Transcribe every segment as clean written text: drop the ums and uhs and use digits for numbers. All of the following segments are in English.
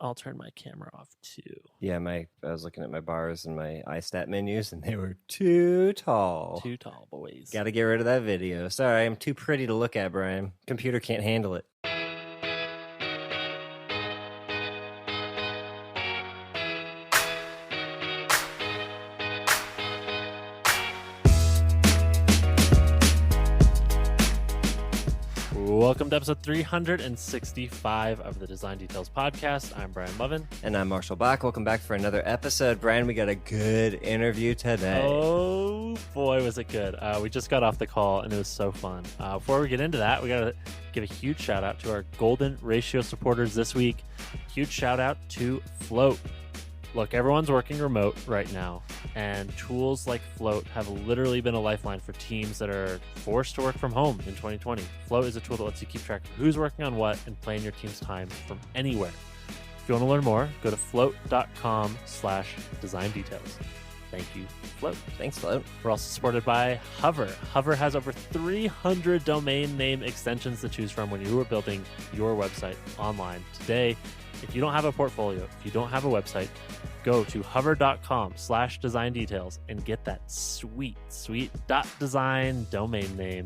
I'll turn my camera off too. Yeah, I was looking at my bars and my iStat menus, and they were too tall. Too tall, boys. Got to get rid of that video. Sorry, I'm too pretty to look at, Brian. Computer can't handle it. Welcome to episode 365 of the Design Details Podcast. I'm Brian Lovin. And I'm Marshall Bach. Welcome back for another episode. Brian, we got a good interview today. Oh, boy, was it good. We just got off the call, and it was so fun. Before we get into that, we got to give a huge shout-out to our Golden Ratio supporters this week. Huge shout-out to Float. Look, everyone's working remote right now, and tools like Float have literally been a lifeline for teams that are forced to work from home in 2020. Float is a tool that lets you keep track of who's working on what and plan your team's time from anywhere. If you want to learn more, go to float.com/design details. Thank you, Float. Thanks, Float. We're also supported by Hover. Hover has over 300 domain name extensions to choose from when you are building your website online. Today, if you don't have a portfolio, if you don't have a website, go to hover.com/design details and get that sweet .design domain name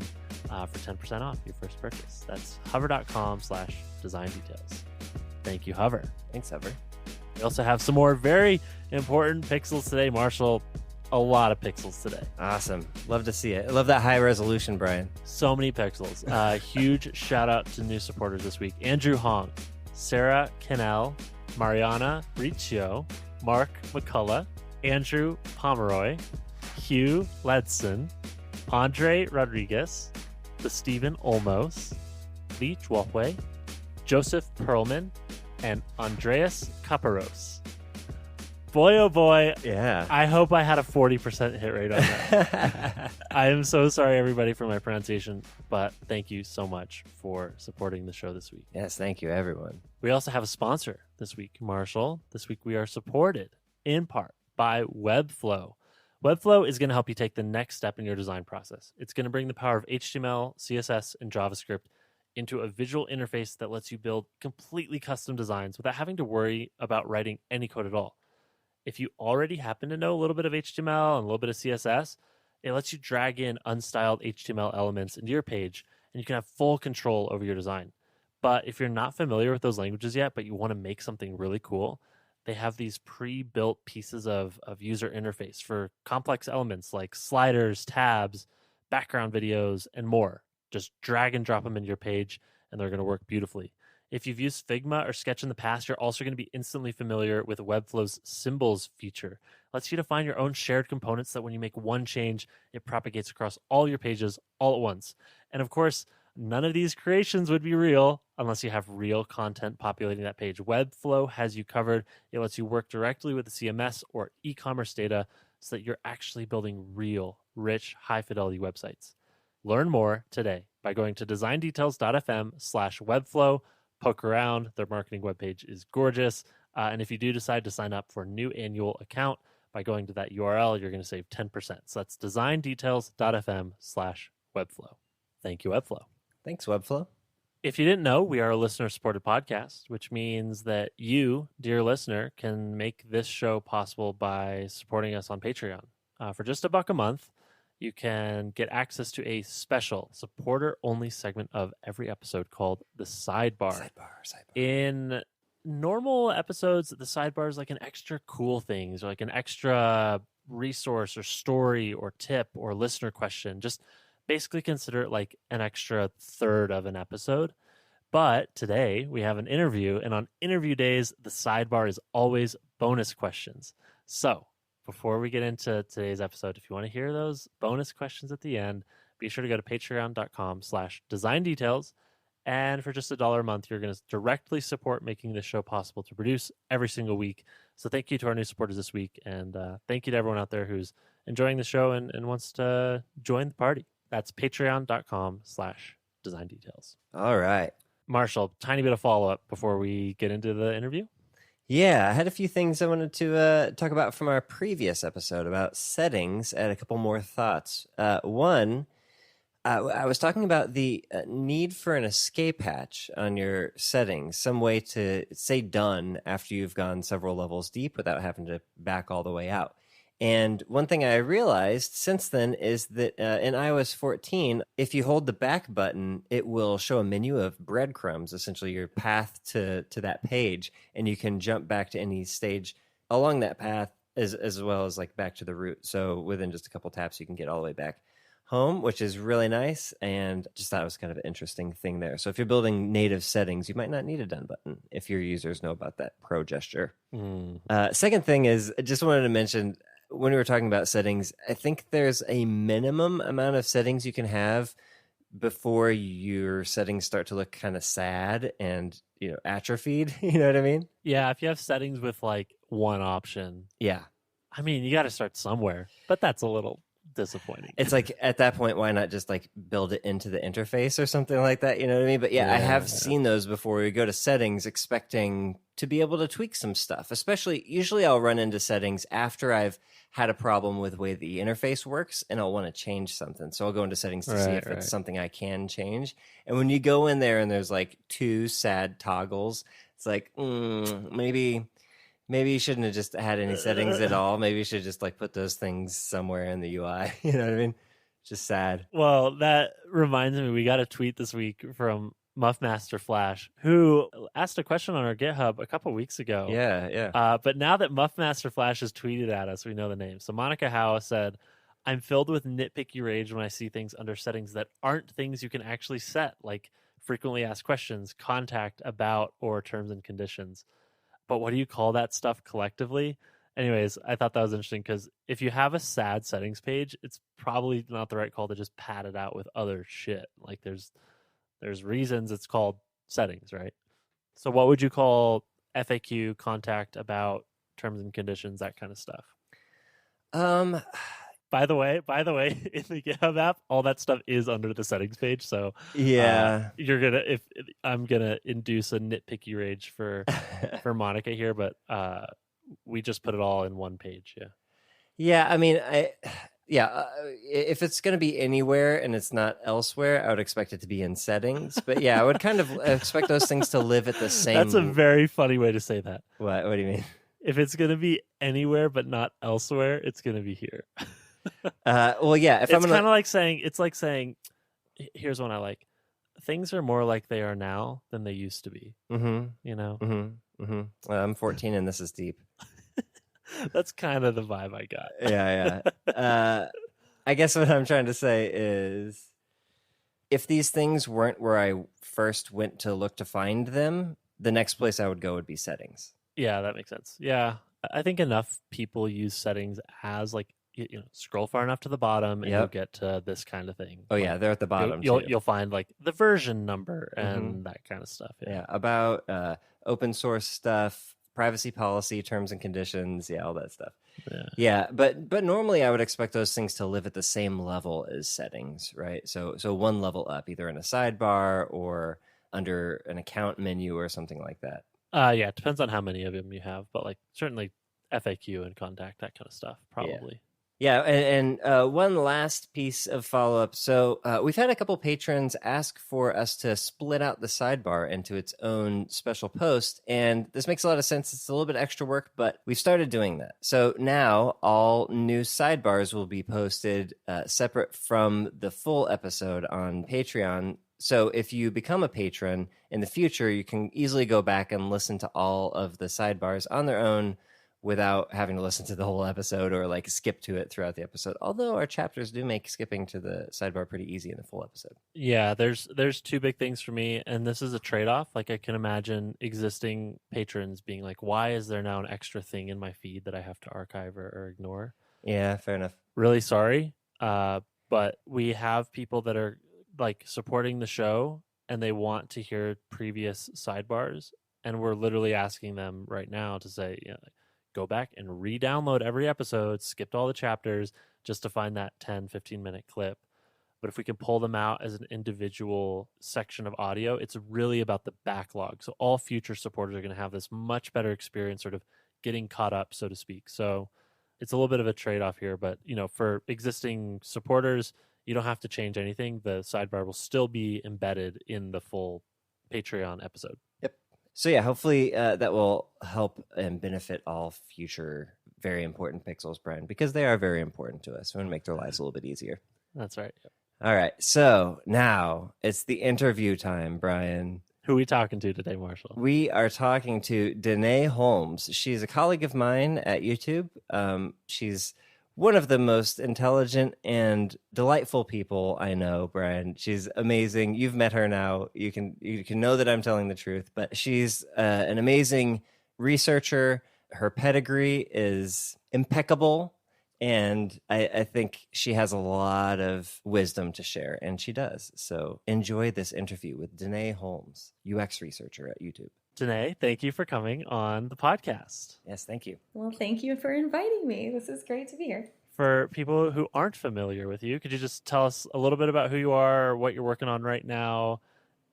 for 10% off your first purchase. That's hover.com/design details. Thank you, Hover. Thanks, Hover. We also have some more very important pixels today, Marshall. A lot of pixels today. Awesome. Love to see it. I love that high resolution, Brian. So many pixels. Huge shout out to new supporters this week. Andrew Hong, Sarah Cannell, Mariana Riccio, Mark McCullough, Andrew Pomeroy, Hugh Ledson, Andre Rodriguez, the Stephen Olmos, Lee Chwalhwe, Joseph Perlman, and Andreas Caparos. Boy, oh boy. Yeah. I hope I had a 40% hit rate on that. I am so sorry, everybody, for my pronunciation, but thank you so much for supporting the show this week. Yes, thank you, everyone. We also have a sponsor this week, Marshall. This week we are supported in part by Webflow. Webflow is going to help you take the next step in your design process. It's going to bring the power of HTML, CSS, and JavaScript into a visual interface that lets you build completely custom designs without having to worry about writing any code at all. If you already happen to know a little bit of HTML and a little bit of CSS, it lets you drag in unstyled HTML elements into your page, and you can have full control over your design. But if you're not familiar with those languages yet, but you want to make something really cool, they have these pre-built pieces of user interface for complex elements like sliders, tabs, background videos, and more. Just drag and drop them into your page, and they're going to work beautifully. If you've used Figma or Sketch in the past, you're also going to be instantly familiar with Webflow's symbols feature. It lets you define your own shared components that when you make one change, it propagates across all your pages all at once. And of course, none of these creations would be real unless you have real content populating that page. Webflow has you covered. It lets you work directly with the CMS or e-commerce data so that you're actually building real, rich, high-fidelity websites. Learn more today by going to designdetails.fm/webflow. Poke around. Their marketing webpage is gorgeous. And if you do decide to sign up for a new annual account by going to that URL, you're going to save 10%. So that's designdetails.fm/webflow. Thank you, Webflow. Thanks, Webflow. If you didn't know, we are a listener-supported podcast, which means that you, dear listener, can make this show possible by supporting us on Patreon. For just $1 a month, you can get access to a special supporter-only segment of every episode called the Sidebar. Sidebar. In normal episodes, the Sidebar is like an extra cool things, or like an extra resource or story or tip or listener question. Just basically consider it like an extra third of an episode. But today we have an interview, and on interview days, the Sidebar is always bonus questions. So before we get into today's episode, if you want to hear those bonus questions at the end, be sure to go to patreon.com/design details. And for just $1 a month, you're going to directly support making this show possible to produce every single week. So thank you to our new supporters this week. And thank you to everyone out there who's enjoying the show and wants to join the party. That's patreon.com/design details. All right. Marshall, tiny bit of follow-up before we get into the interview. Yeah, I had a few things I wanted to talk about from our previous episode about settings and a couple more thoughts. One, I was talking about the need for an escape hatch on your settings, some way to say done after you've gone several levels deep without having to back all the way out. And one thing I realized since then is that in iOS 14, if you hold the back button, it will show a menu of breadcrumbs, essentially your path to that page, and you can jump back to any stage along that path as well as like back to the root. So within just a couple taps, you can get all the way back home, which is really nice, and just thought it was kind of an interesting thing there. So if you're building native settings, you might not need a done button if your users know about that pro gesture. Second thing is, I just wanted to mention, when we were talking about settings, I think there's a minimum amount of settings you can have before your settings start to look kind of sad and, atrophied. You know what I mean? Yeah, if you have settings with like one option, Yeah. I mean, you got to start somewhere, but that's a little disappointing. It's like at that point, why not just like build it into the interface or something like that? You know what I mean? But yeah, I have seen those before. We go to settings expecting to be able to tweak some stuff, usually I'll run into settings after I've had a problem with the way the interface works and I'll want to change something. So I'll go into settings to see if it's something I can change. And when you go in there and there's like two sad toggles, it's like, maybe you shouldn't have just had any settings at all. Maybe you should just like put those things somewhere in the UI. You know what I mean? Just sad. Well, that reminds me, we got a tweet this week from Muffmaster Flash, who asked a question on our GitHub a couple weeks ago. Yeah. But now that Muffmaster Flash has tweeted at us, we know the name. So Monica Howe said, I'm filled with nitpicky rage when I see things under settings that aren't things you can actually set, like frequently asked questions, contact, about, or terms and conditions. But what do you call that stuff collectively? Anyways, I thought that was interesting because if you have a sad settings page, it's probably not the right call to just pad it out with other shit. Like there's reasons it's called settings, right? So what would you call FAQ, contact, about, terms and conditions, that kind of stuff? By the way, in the GitHub app, all that stuff is under the settings page. So yeah, if I'm gonna induce a nitpicky rage for Monica here, but we just put it all in one page. Yeah. I mean, if it's going to be anywhere and it's not elsewhere, I would expect it to be in settings. But yeah, I would kind of expect those things to live at the same. That's a very funny way to say that. What do you mean? If it's going to be anywhere but not elsewhere, it's going to be here. Well, yeah. It's kind of like saying, here's one I like. Things are more like they are now than they used to be. I'm 14 and this is deep. That's kind of the vibe I got. Yeah. I guess what I'm trying to say is, if these things weren't where I first went to look to find them, the next place I would go would be settings. Yeah, that makes sense. Yeah, I think enough people use settings as like, scroll far enough to the bottom and you'll get to this kind of thing. Oh, yeah, they're at the bottom. You'll find like the version number and that kind of stuff. Yeah, about open source stuff, privacy policy, terms and conditions, all that stuff. Yeah, but normally I would expect those things to live at the same level as settings, right? So one level up, either in a sidebar or under an account menu or something like that. Yeah, it depends on how many of them you have, but like certainly FAQ and contact, that kind of stuff, probably. Yeah, and one last piece of follow-up. So we've had a couple patrons ask for us to split out the sidebar into its own special post, and this makes a lot of sense. It's a little bit extra work, but we've started doing that. So now all new sidebars will be posted separate from the full episode on Patreon. So if you become a patron in the future, you can easily go back and listen to all of the sidebars on their own without having to listen to the whole episode or like skip to it throughout the episode. Although our chapters do make skipping to the sidebar pretty easy in the full episode. Yeah, there's two big things for me, and this is a trade-off. Like I can imagine existing patrons being like, why is there now an extra thing in my feed that I have to archive or ignore? Yeah, fair enough. Really sorry. But we have people that are like supporting the show and they want to hear previous sidebars, and we're literally asking them right now to say, go back and re-download every episode, skipped all the chapters just to find that 10-15 minute clip. But if we can pull them out as an individual section of audio, it's really about the backlog. So all future supporters are going to have this much better experience sort of getting caught up, so to speak. So it's a little bit of a trade-off here, but for existing supporters, you don't have to change anything. The sidebar will still be embedded in the full Patreon episode. Yep. So yeah, hopefully that will help and benefit all future very important pixels, Brian, because they are very important to us. We want to make their lives a little bit easier. That's right. Yep. All right. So now it's the interview time, Brian. Who are we talking to today, Marshall? We are talking to Danae Holmes. She's a colleague of mine at YouTube. She's one of the most intelligent and delightful people I know, Brian. She's amazing. You've met her now. You can know that I'm telling the truth, but she's an amazing researcher. Her pedigree is impeccable, and I think she has a lot of wisdom to share, and she does. So enjoy this interview with Danae Holmes, UX researcher at YouTube. Danae, thank you for coming on the podcast. Yes, thank you. Well, thank you for inviting me. This is great to be here. For people who aren't familiar with you, could you just tell us a little bit about who you are, what you're working on right now,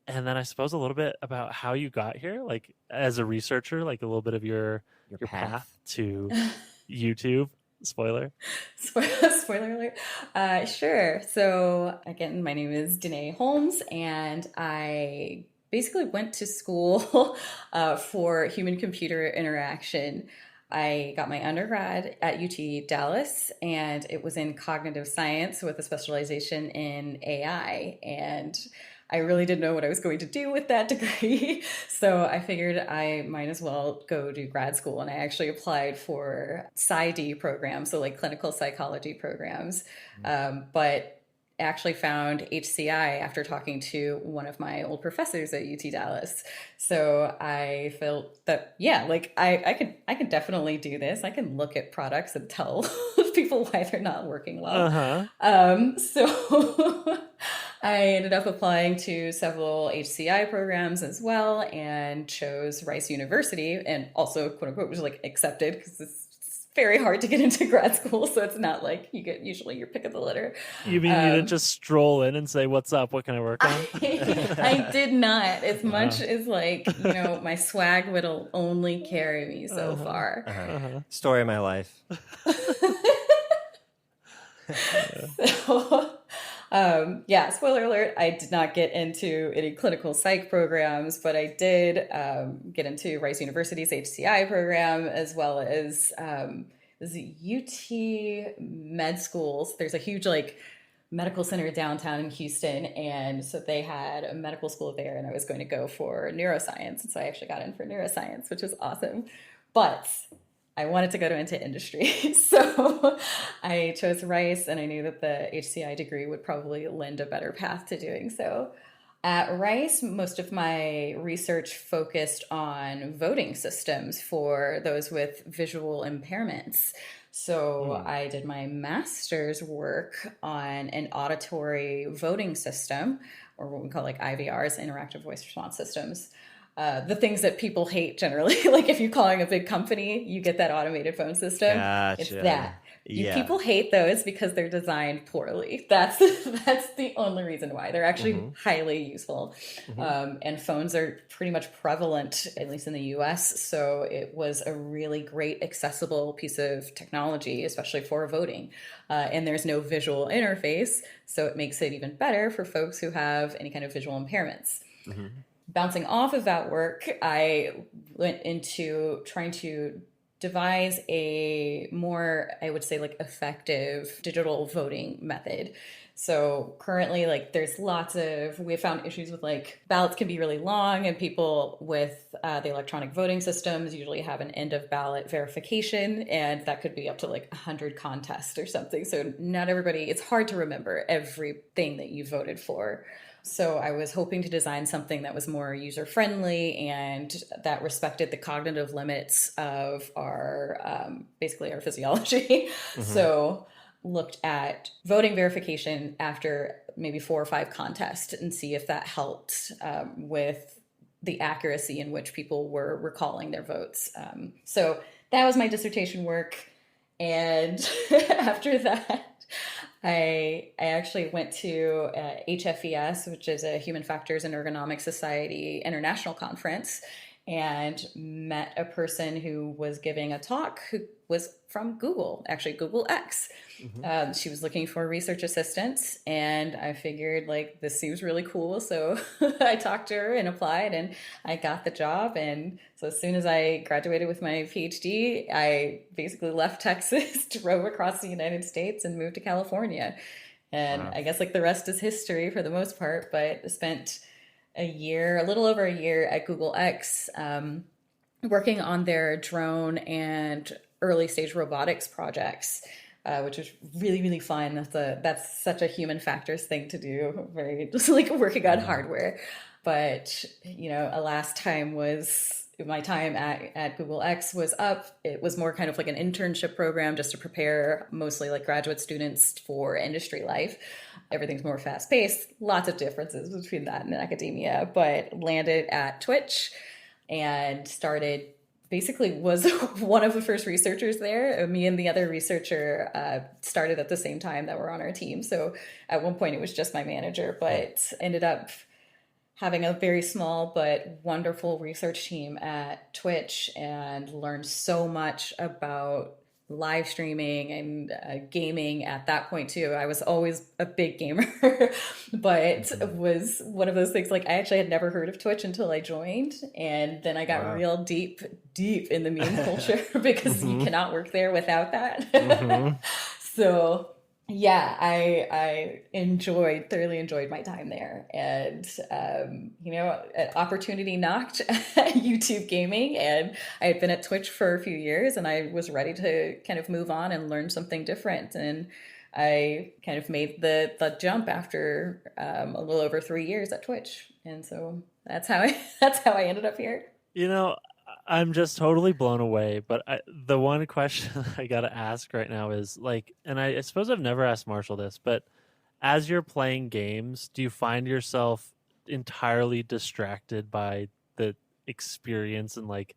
and then I suppose a little bit about how you got here, like as a researcher, like a little bit of your path to YouTube. Spoiler. Spoiler alert. Sure. So again, my name is Danae Holmes, and I basically went to school for human-computer interaction. I got my undergrad at UT Dallas, and it was in cognitive science with a specialization in AI. And I really didn't know what I was going to do with that degree. So I figured I might as well go do grad school. And I actually applied for PsyD programs, so like clinical psychology programs. But actually found HCI after talking to one of my old professors at UT Dallas. So I felt that, yeah, like I could definitely do this. I can look at products and tell people why they're not working well. So I ended up applying to several HCI programs as well, and chose Rice University, and also quote unquote was like accepted because it's very hard to get into grad school, so it's not like you get usually your pick of the litter. You mean you didn't just stroll in and say, "What's up? What can I work on?" I did not, as much as like, you know, my swag would only carry me so far. Story of my life. So, yeah, spoiler alert, I did not get into any clinical psych programs, but I did get into Rice University's HCI program, as well as the UT med schools. There's a huge like medical center downtown in Houston, and so they had a medical school there, and I was going to go for neuroscience, and so I actually got in for neuroscience, which was awesome. But I wanted to go into industry, so I chose Rice, and I knew that the HCI degree would probably lend a better path to doing so. At Rice, most of my research focused on voting systems for those with visual impairments. So I did my master's work on an auditory voting system, or what we call like IVRs, interactive voice response systems. The things that people hate generally, like if you're calling a big company, you get that automated phone system. Gotcha. It's that. Yeah. People hate those because they're designed poorly. That's the only reason why. They're actually highly useful. And phones are pretty much prevalent, at least in the US. So it was a really great, accessible piece of technology, especially for voting. And there's no visual interface, so it makes it even better for folks who have any kind of visual impairments. Bouncing off of that work, I went into trying to devise a more, I would say, like effective digital voting method. So currently, like we found issues with like ballots can be really long, and people with the electronic voting systems usually have an end of ballot verification, and that could be up to like 100 contests or something. So not everybody, it's hard to remember everything that you voted for. So I was hoping to design something that was more user-friendly and that respected the cognitive limits of our, basically our physiology. So looked at voting verification after maybe 4 or 5 contests and see if that helped with the accuracy in which people were recalling their votes. So that was my dissertation work. And after that, I actually went to HFES, which is a Human Factors and Ergonomics Society International Conference. and met a person who was giving a talk who was from Google, actually Google X. She was looking for research assistants, and I figured like this seems really cool. So I talked to her and applied, and I got the job. And so as soon as I graduated with my PhD, I basically left Texas, drove across the United States, and moved to California. And I guess like the rest is history for the most part, but spent a little over a year at Google X, working on their drone and early stage robotics projects, which was really, really fun. That's such a human factors thing to do, very just like working on hardware. But, a last time was my time at Google X was up. It was more kind of like an internship program just to prepare mostly like graduate students for industry life. Everything's more fast paced, lots of differences between that and academia, but landed at Twitch and was one of the first researchers there. Me and the other researcher started at the same time that were on our team. So at one point it was just my manager, but ended up having a very small but wonderful research team at Twitch and learned so much about live streaming and gaming at that point too. I was always a big gamer, but was one of those things like I actually had never heard of Twitch until I joined. And then I got real deep in the meme culture because you cannot work there without that. So yeah, I thoroughly enjoyed my time there. And, an opportunity knocked at YouTube gaming, and I had been at Twitch for a few years and I was ready to kind of move on and learn something different. And I kind of made the jump after a little over 3 years at Twitch. And so that's how I ended up here. I'm just totally blown away. But the one question I got to ask right now is like, and I suppose I've never asked Marshall this, but as you're playing games, do you find yourself entirely distracted by the experience and like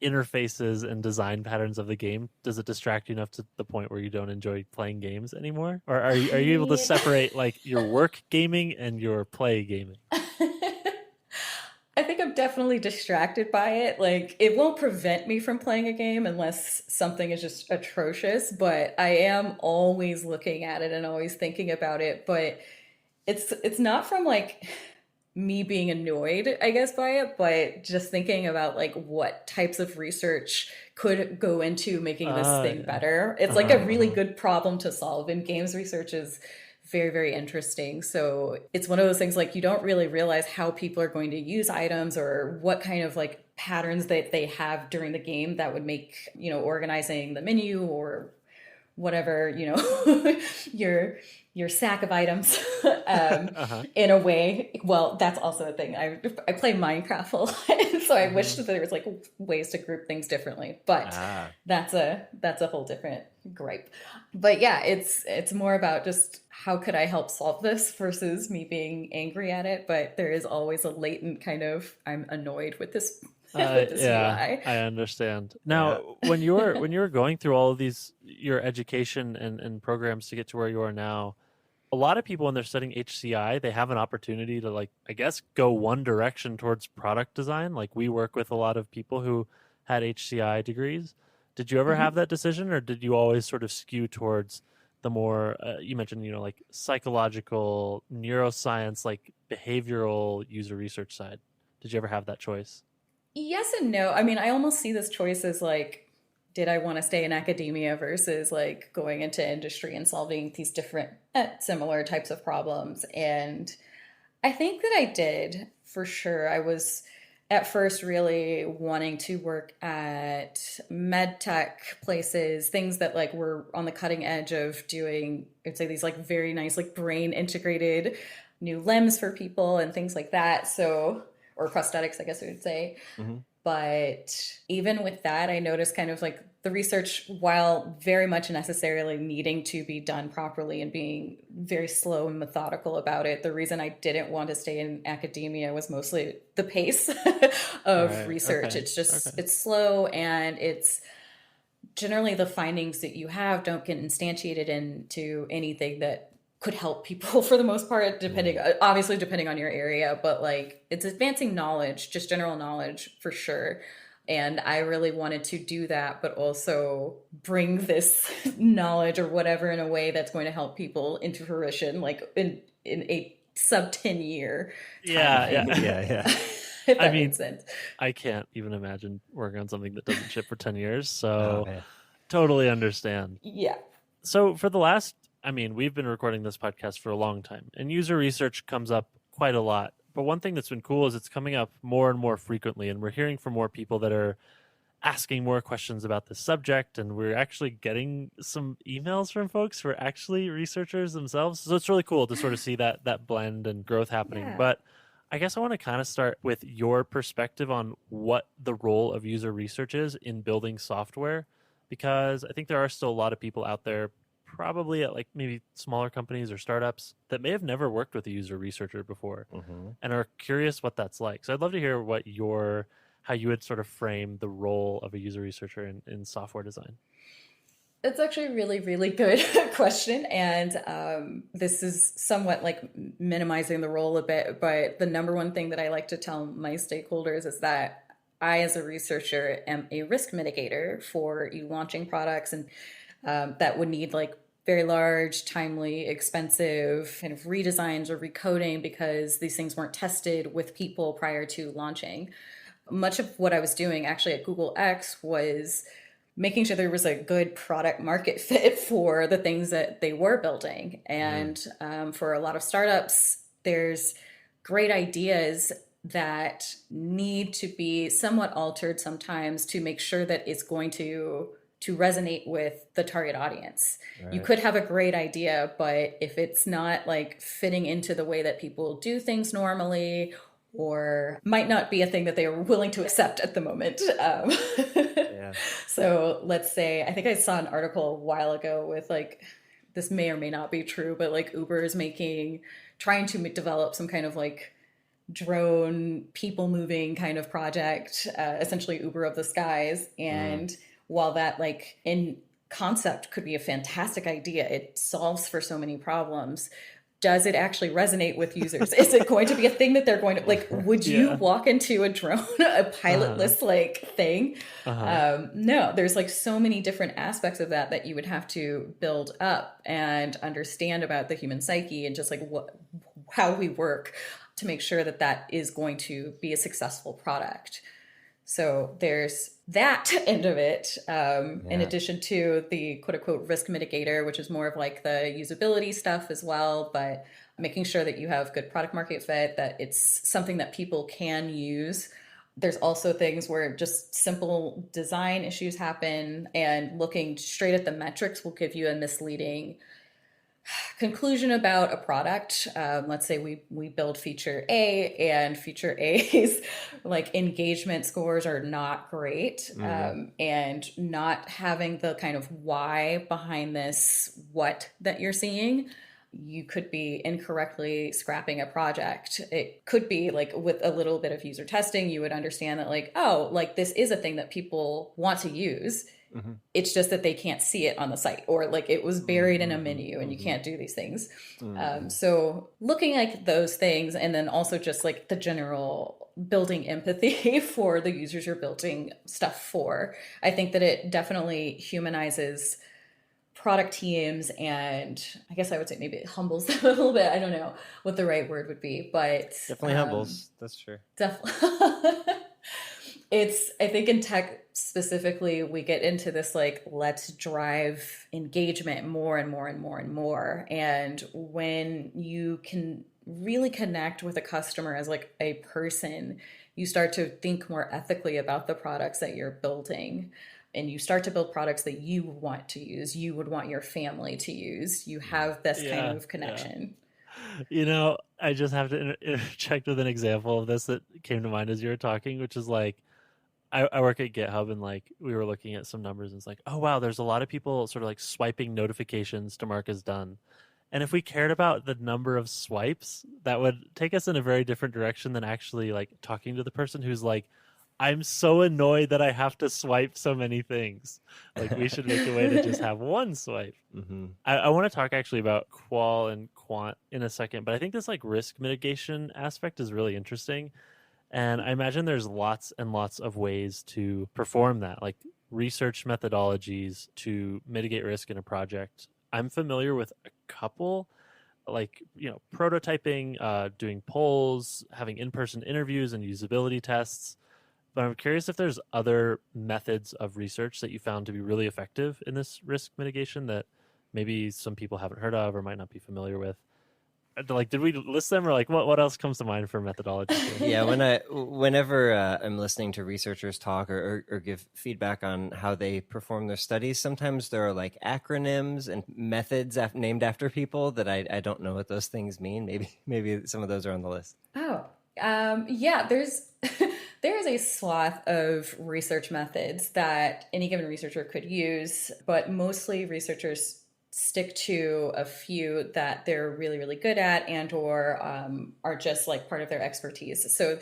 interfaces and design patterns of the game? Does it distract you enough to the point where you don't enjoy playing games anymore? Or are you able to separate like your work gaming and your play gaming? I think I'm definitely distracted by it. Like, it won't prevent me from playing a game unless something is just atrocious, but I am always looking at it and always thinking about it. But it's not from like me being annoyed, I guess, by it, but just thinking about like what types of research could go into making this thing better. It's like a really good problem to solve, and games research is very, very interesting. So it's one of those things like you don't really realize how people are going to use items or what kind of like patterns that they have during the game that would make, organizing the menu or whatever, your sack of items in a way. Well, that's also a thing. I play Minecraft a lot, so I wish that there was like ways to group things differently. But that's a whole different gripe. But yeah, it's more about just how could I help solve this versus me being angry at it. But there is always a latent kind of I'm annoyed with this. Yeah, UI. I understand. Now, when you were going through all of these, your education and programs to get to where you are now, a lot of people when they're studying HCI, they have an opportunity to like, I guess, go one direction towards product design. Like we work with a lot of people who had HCI degrees. Did you ever have that decision, or did you always sort of skew towards the more, you mentioned, like psychological, neuroscience, like behavioral user research side? Did you ever have that choice? Yes and no. I mean, I almost see this choice as like, did I want to stay in academia versus like going into industry and solving these different similar types of problems? And I think that I did for sure. I was at first really wanting to work at med tech places, things that like were on the cutting edge of doing, I'd say these like very nice, like brain integrated new limbs for people and things like that. So, or prosthetics, I guess I would say. But even with that, I noticed kind of like the research, while very much necessarily needing to be done properly and being very slow and methodical about it, the reason I didn't want to stay in academia was mostly the pace of research. Okay. It's just, it's slow, and it's generally the findings that you have don't get instantiated into anything that could help people for the most part, obviously depending on your area, but like it's advancing knowledge, just general knowledge for sure. And I really wanted to do that, but also bring this knowledge or whatever in a way that's going to help people into fruition, like in a sub 10-year time frame. Yeah. If that makes sense. I can't even imagine working on something that doesn't ship for 10 years. So totally understand. Yeah. So for the last, we've been recording this podcast for a long time, and user research comes up quite a lot. But one thing that's been cool is it's coming up more and more frequently, and we're hearing from more people that are asking more questions about this subject, and we're actually getting some emails from folks who are actually researchers themselves. So it's really cool to sort of see that blend and growth happening. Yeah. But I guess I want to kind of start with your perspective on what the role of user research is in building software, because I think there are still a lot of people out there, probably at like maybe smaller companies or startups, that may have never worked with a user researcher before and are curious what that's like. So I'd love to hear how you would sort of frame the role of a user researcher in software design. It's actually a really, really good question. And this is somewhat like minimizing the role a bit, but the number one thing that I like to tell my stakeholders is that I, as a researcher, am a risk mitigator for you launching products and that would need like very large, timely, expensive kind of redesigns or recoding because these things weren't tested with people prior to launching. Much of what I was doing actually at Google X was making sure there was a good product market fit for the things that they were building. And for a lot of startups, there's great ideas that need to be somewhat altered sometimes to make sure that it's going to resonate with the target audience. Right. You could have a great idea, but if it's not like fitting into the way that people do things normally, or might not be a thing that they are willing to accept at the moment. So let's say, I think I saw an article a while ago with like, this may or may not be true, but like Uber is trying to develop some kind of like drone people moving kind of project, essentially Uber of the skies. And while that like in concept could be a fantastic idea, it solves for so many problems. Does it actually resonate with users? Is it going to be a thing that they're going to like, would you walk into a drone, a pilotless like thing? No, there's like so many different aspects of that you would have to build up and understand about the human psyche and just like how we work to make sure that is going to be a successful product. So there's that end of it, in addition to the quote unquote risk mitigator, which is more of like the usability stuff as well, but making sure that you have good product market fit, that it's something that people can use. There's also things where just simple design issues happen, and looking straight at the metrics will give you a misleading conclusion about a product. Let's say we build feature A, and feature A's like engagement scores are not great, and not having the kind of why behind this what that you're seeing, you could be incorrectly scrapping a project. It could be like with a little bit of user testing, you would understand that like, oh, like this is a thing that people want to use. It's just that they can't see it on the site, or like it was buried in a menu and you can't do these things. So looking at those things, and then also just like the general building empathy for the users you're building stuff for. I think that it definitely humanizes product teams, and I guess I would say maybe it humbles them a little bit. I don't know what the right word would be, but definitely humbles. That's true. Definitely. I think in tech specifically, we get into this like, let's drive engagement more and more and more and more. And when you can really connect with a customer as like a person, you start to think more ethically about the products that you're building. And you start to build products that you want to use, you would want your family to use. You have this kind of connection. You know, I just have to interject with an example of this that came to mind as you were talking, which is like, I work at GitHub, and like we were looking at some numbers, and it's like, oh wow, there's a lot of people sort of like swiping notifications to mark as done. And if we cared about the number of swipes, that would take us in a very different direction than actually like talking to the person who's like, I'm so annoyed that I have to swipe so many things. Like, we should make a way to just have one swipe. Mm-hmm. I want to talk actually about qual and quant in a second, but I think this like risk mitigation aspect is really interesting. And I imagine there's lots and lots of ways to perform that, like research methodologies to mitigate risk in a project. I'm familiar with a couple, like, prototyping, doing polls, having in-person interviews and usability tests. But I'm curious if there's other methods of research that you found to be really effective in this risk mitigation that maybe some people haven't heard of or might not be familiar with. Like, did we list them, or like what else comes to mind for methodologies? Yeah, whenever I'm listening to researchers talk or give feedback on how they perform their studies, sometimes there are like acronyms and methods named after people that I don't know what those things mean. Maybe some of those are on the list. Oh, yeah, there's there is a swath of research methods that any given researcher could use, but mostly researchers stick to a few that they're really, really good at and or are just like part of their expertise. So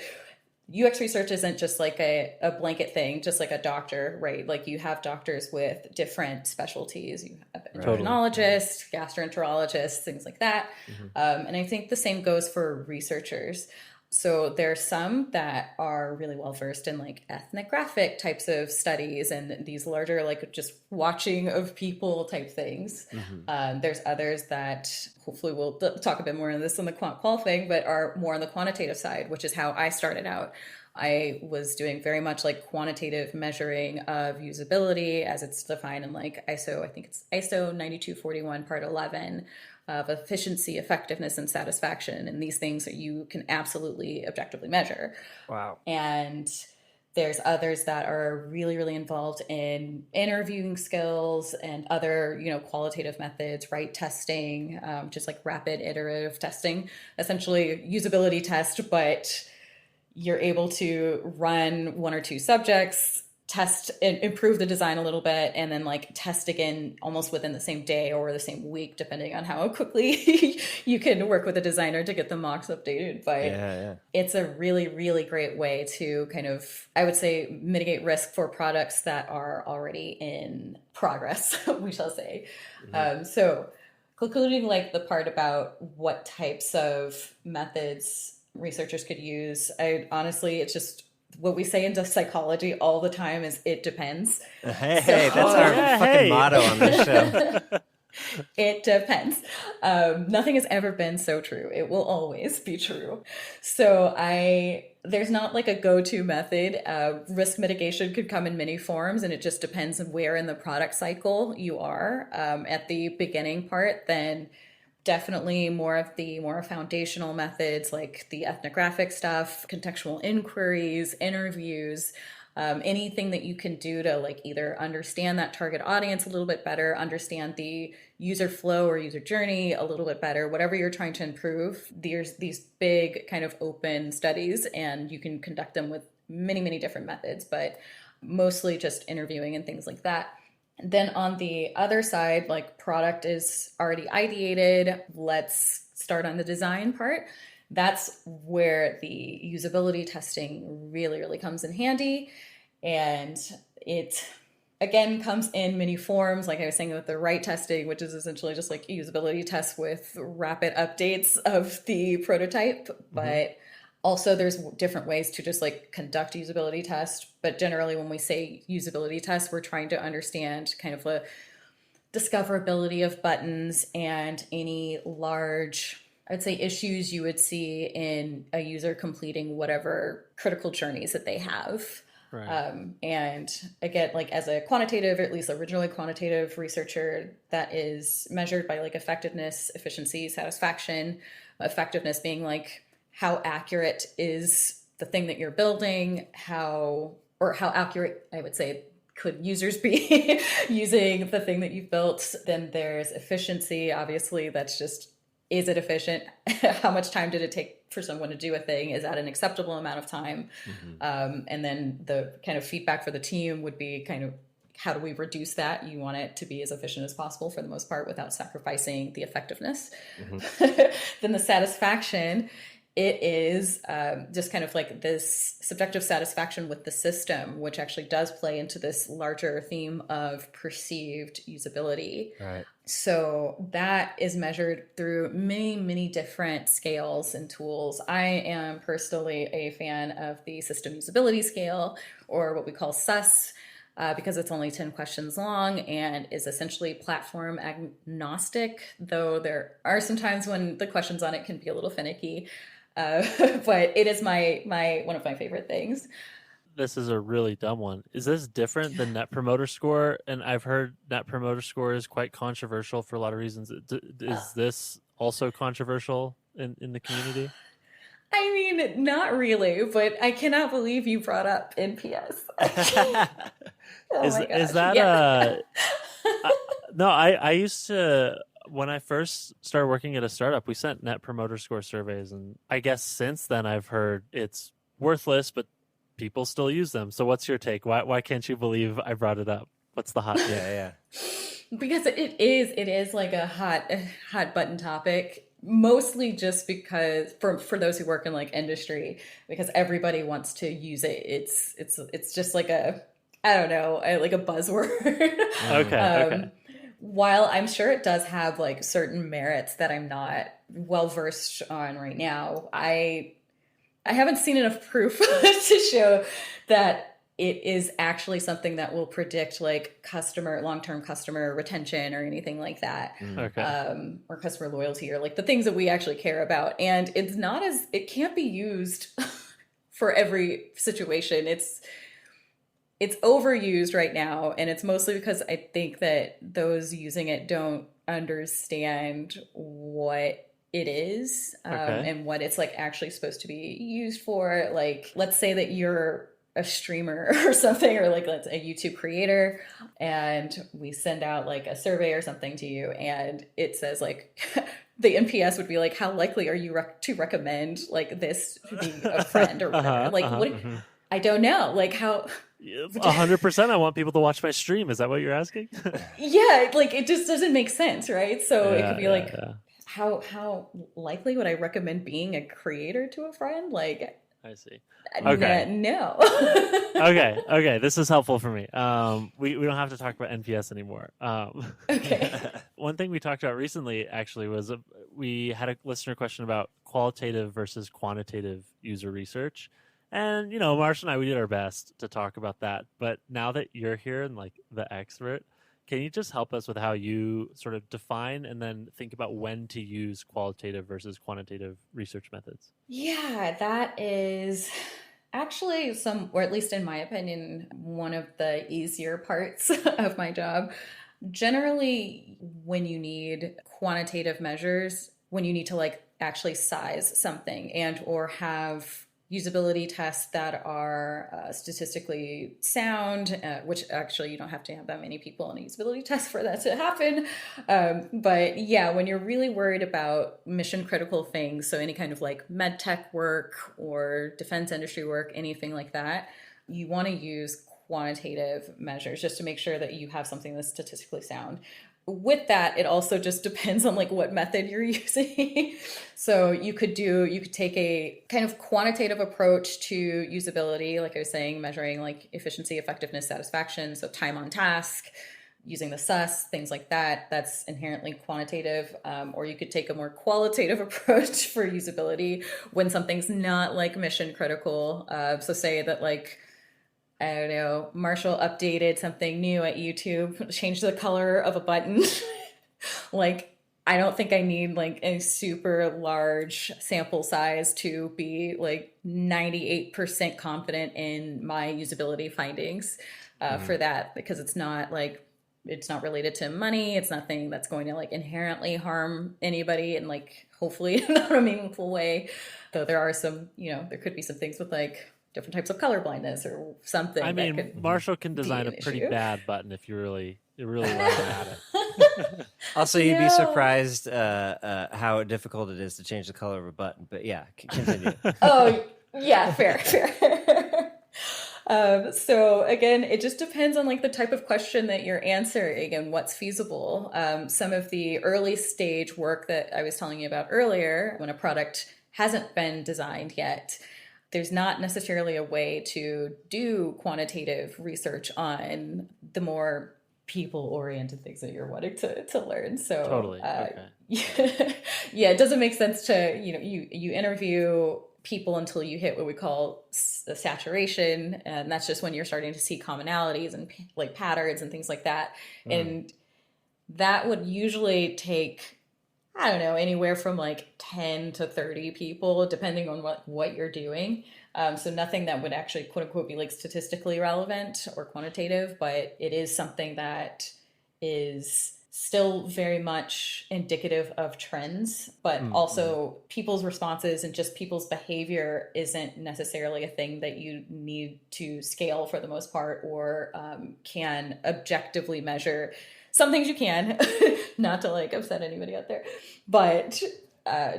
UX research isn't just like a blanket thing, just like a doctor, right? Like you have doctors with different specialties. You have endocrinologists, gastroenterologists, things like that. And I think the same goes for researchers. So there's some that are really well versed in like ethnographic types of studies and these larger like just watching of people type things. There's others that hopefully we'll talk a bit more on this on the qual thing, but are more on the quantitative side, which is how I started out. I was doing very much like quantitative measuring of usability as it's defined in like ISO, I think it's ISO 9241 part 11. Of efficiency, effectiveness, and satisfaction. And these things that you can absolutely objectively measure. Wow. And there's others that are really, really involved in interviewing skills and other, qualitative methods, right? Testing, just like rapid iterative testing, essentially usability test, but you're able to run one or two subjects, test and improve the design a little bit, and then like test again almost within the same day or the same week, depending on how quickly you can work with a designer to get the mocks updated. But it's a really, really great way to kind of, I would say, mitigate risk for products that are already in progress, we shall say. So concluding like the part about what types of methods researchers could use, it's just what we say into psychology all the time is it depends. Hey, that's our fucking motto on this show. It depends. Nothing has ever been so true. It will always be true. So there's not like a go-to method. Risk mitigation could come in many forms, and it just depends on where in the product cycle you are. At the beginning part, then definitely more of the more foundational methods like the ethnographic stuff, contextual inquiries, interviews, anything that you can do to like either understand that target audience a little bit better, understand the user flow or user journey a little bit better, whatever you're trying to improve. There's these big kind of open studies and you can conduct them with many, many different methods, but mostly just interviewing and things like that. Then on the other side, like product is already ideated. Let's start on the design part. That's where the usability testing really, really comes in handy. And it, again, comes in many forms, like I was saying with the write testing, which is essentially just like usability tests with rapid updates of the prototype. But also, there's different ways to just like conduct usability tests. But generally, when we say usability tests, we're trying to understand kind of the discoverability of buttons and any large, I'd say, issues you would see in a user completing whatever critical journeys that they have. Right. And again, like as a quantitative, or at least originally quantitative researcher, that is measured by like effectiveness, efficiency, satisfaction. Effectiveness being like, how accurate is the thing that you're building? How accurate, I would say, could users be using the thing that you've built? Then there's efficiency. Obviously, that's just, is it efficient? How much time did it take for someone to do a thing? Is that an acceptable amount of time? And then the kind of feedback for the team would be kind of, how do we reduce that? You want it to be as efficient as possible for the most part without sacrificing the effectiveness. Then the satisfaction it is just kind of like this subjective satisfaction with the system, which actually does play into this larger theme of perceived usability. Right. So that is measured through many, many different scales and tools. I am personally a fan of the system usability scale, or what we call SUS, because it's only 10 questions long and is essentially platform agnostic, though there are some times when the questions on it can be a little finicky. But it is my one of my favorite things. This is a really dumb one. Is this different than Net Promoter Score? And I've heard Net Promoter Score is quite controversial for a lot of reasons. Is this also controversial in the community? I mean, not really, but I cannot believe you brought up NPS. Oh my gosh. Is that yeah. no, I used to, when I first started working at a startup, we sent Net Promoter Score surveys, and I guess since then I've heard it's worthless, but people still use them. So what's your take? Why can't you believe I brought it up? What's the hot? Yeah. Because it is like a hot button topic, mostly just because for those who work in like industry, because everybody wants to use it. It's just like a, I don't know, like a buzzword. Okay. While I'm sure it does have like certain merits that I'm not well versed on right now, I haven't seen enough proof to show that it is actually something that will predict like long-term customer retention or anything like that. Okay. Or customer loyalty, or like the things that we actually care about. And it can't be used for every situation. It's overused right now. And it's mostly because I think that those using it don't understand what it is, and what it's like actually supposed to be used for. Like, let's say that you're a streamer or something, or like let's a YouTube creator, and we send out like a survey or something to you, and it says like the NPS would be like, how likely are you to recommend like this to be a friend or whatever. I don't know, like how 100%. I want people to watch my stream. Is that what you're asking? Yeah, like it just doesn't make sense, right? So it could be like, how likely would I recommend being a creator to a friend? Like, I see. Okay. No. Okay. This is helpful for me. We don't have to talk about NPS anymore. Okay. One thing we talked about recently actually was we had a listener question about qualitative versus quantitative user research. And, Marsh and I, we did our best to talk about that. But now that you're here and like the expert, can you just help us with how you sort of define and then think about when to use qualitative versus quantitative research methods? Yeah, that is actually or at least in my opinion, one of the easier parts of my job. Generally, when you need quantitative measures, when you need to like actually size something and or have usability tests that are statistically sound, which actually you don't have to have that many people in a usability test for that to happen. But yeah, when you're really worried about mission critical things, so any kind of like med tech work or defense industry work, anything like that, you want to use quantitative measures just to make sure that you have something that's statistically sound. With that, it also just depends on like what method you're using. So you could take a kind of quantitative approach to usability, like I was saying, measuring like efficiency, effectiveness, satisfaction, so time on task, using the SUS, things like that. That's inherently quantitative. Or you could take a more qualitative approach for usability when something's not like mission critical. So say that like, I don't know, Marshall updated something new at YouTube, changed the color of a button. Like, I don't think I need like a super large sample size to be like 98% confident in my usability findings for that, because it's not related to money. It's nothing that's going to like inherently harm anybody in like, hopefully not a meaningful way. Though there are some, there could be some things with like different types of color blindness or something. I mean, Marshall can design a pretty bad button if you really let him at it. Also, you'd be surprised how difficult it is to change the color of a button. But yeah, continue. Oh, yeah, fair. So again, it just depends on like the type of question that you're answering and what's feasible. Some of the early stage work that I was telling you about earlier, when a product hasn't been designed yet. There's not necessarily a way to do quantitative research on the more people-oriented things that you're wanting to learn. So Totally. Okay. yeah, it doesn't make sense to, you interview people until you hit what we call the saturation, and that's just when you're starting to see commonalities and like patterns and things like that. And that would usually take, I don't know, anywhere from like 10 to 30 people, depending on what you're doing. So nothing that would actually, quote unquote, be like statistically relevant or quantitative, but it is something that is still very much indicative of trends, but also people's responses and just people's behavior isn't necessarily a thing that you need to scale for the most part, or can objectively measure. Some things you can, not to like upset anybody out there, but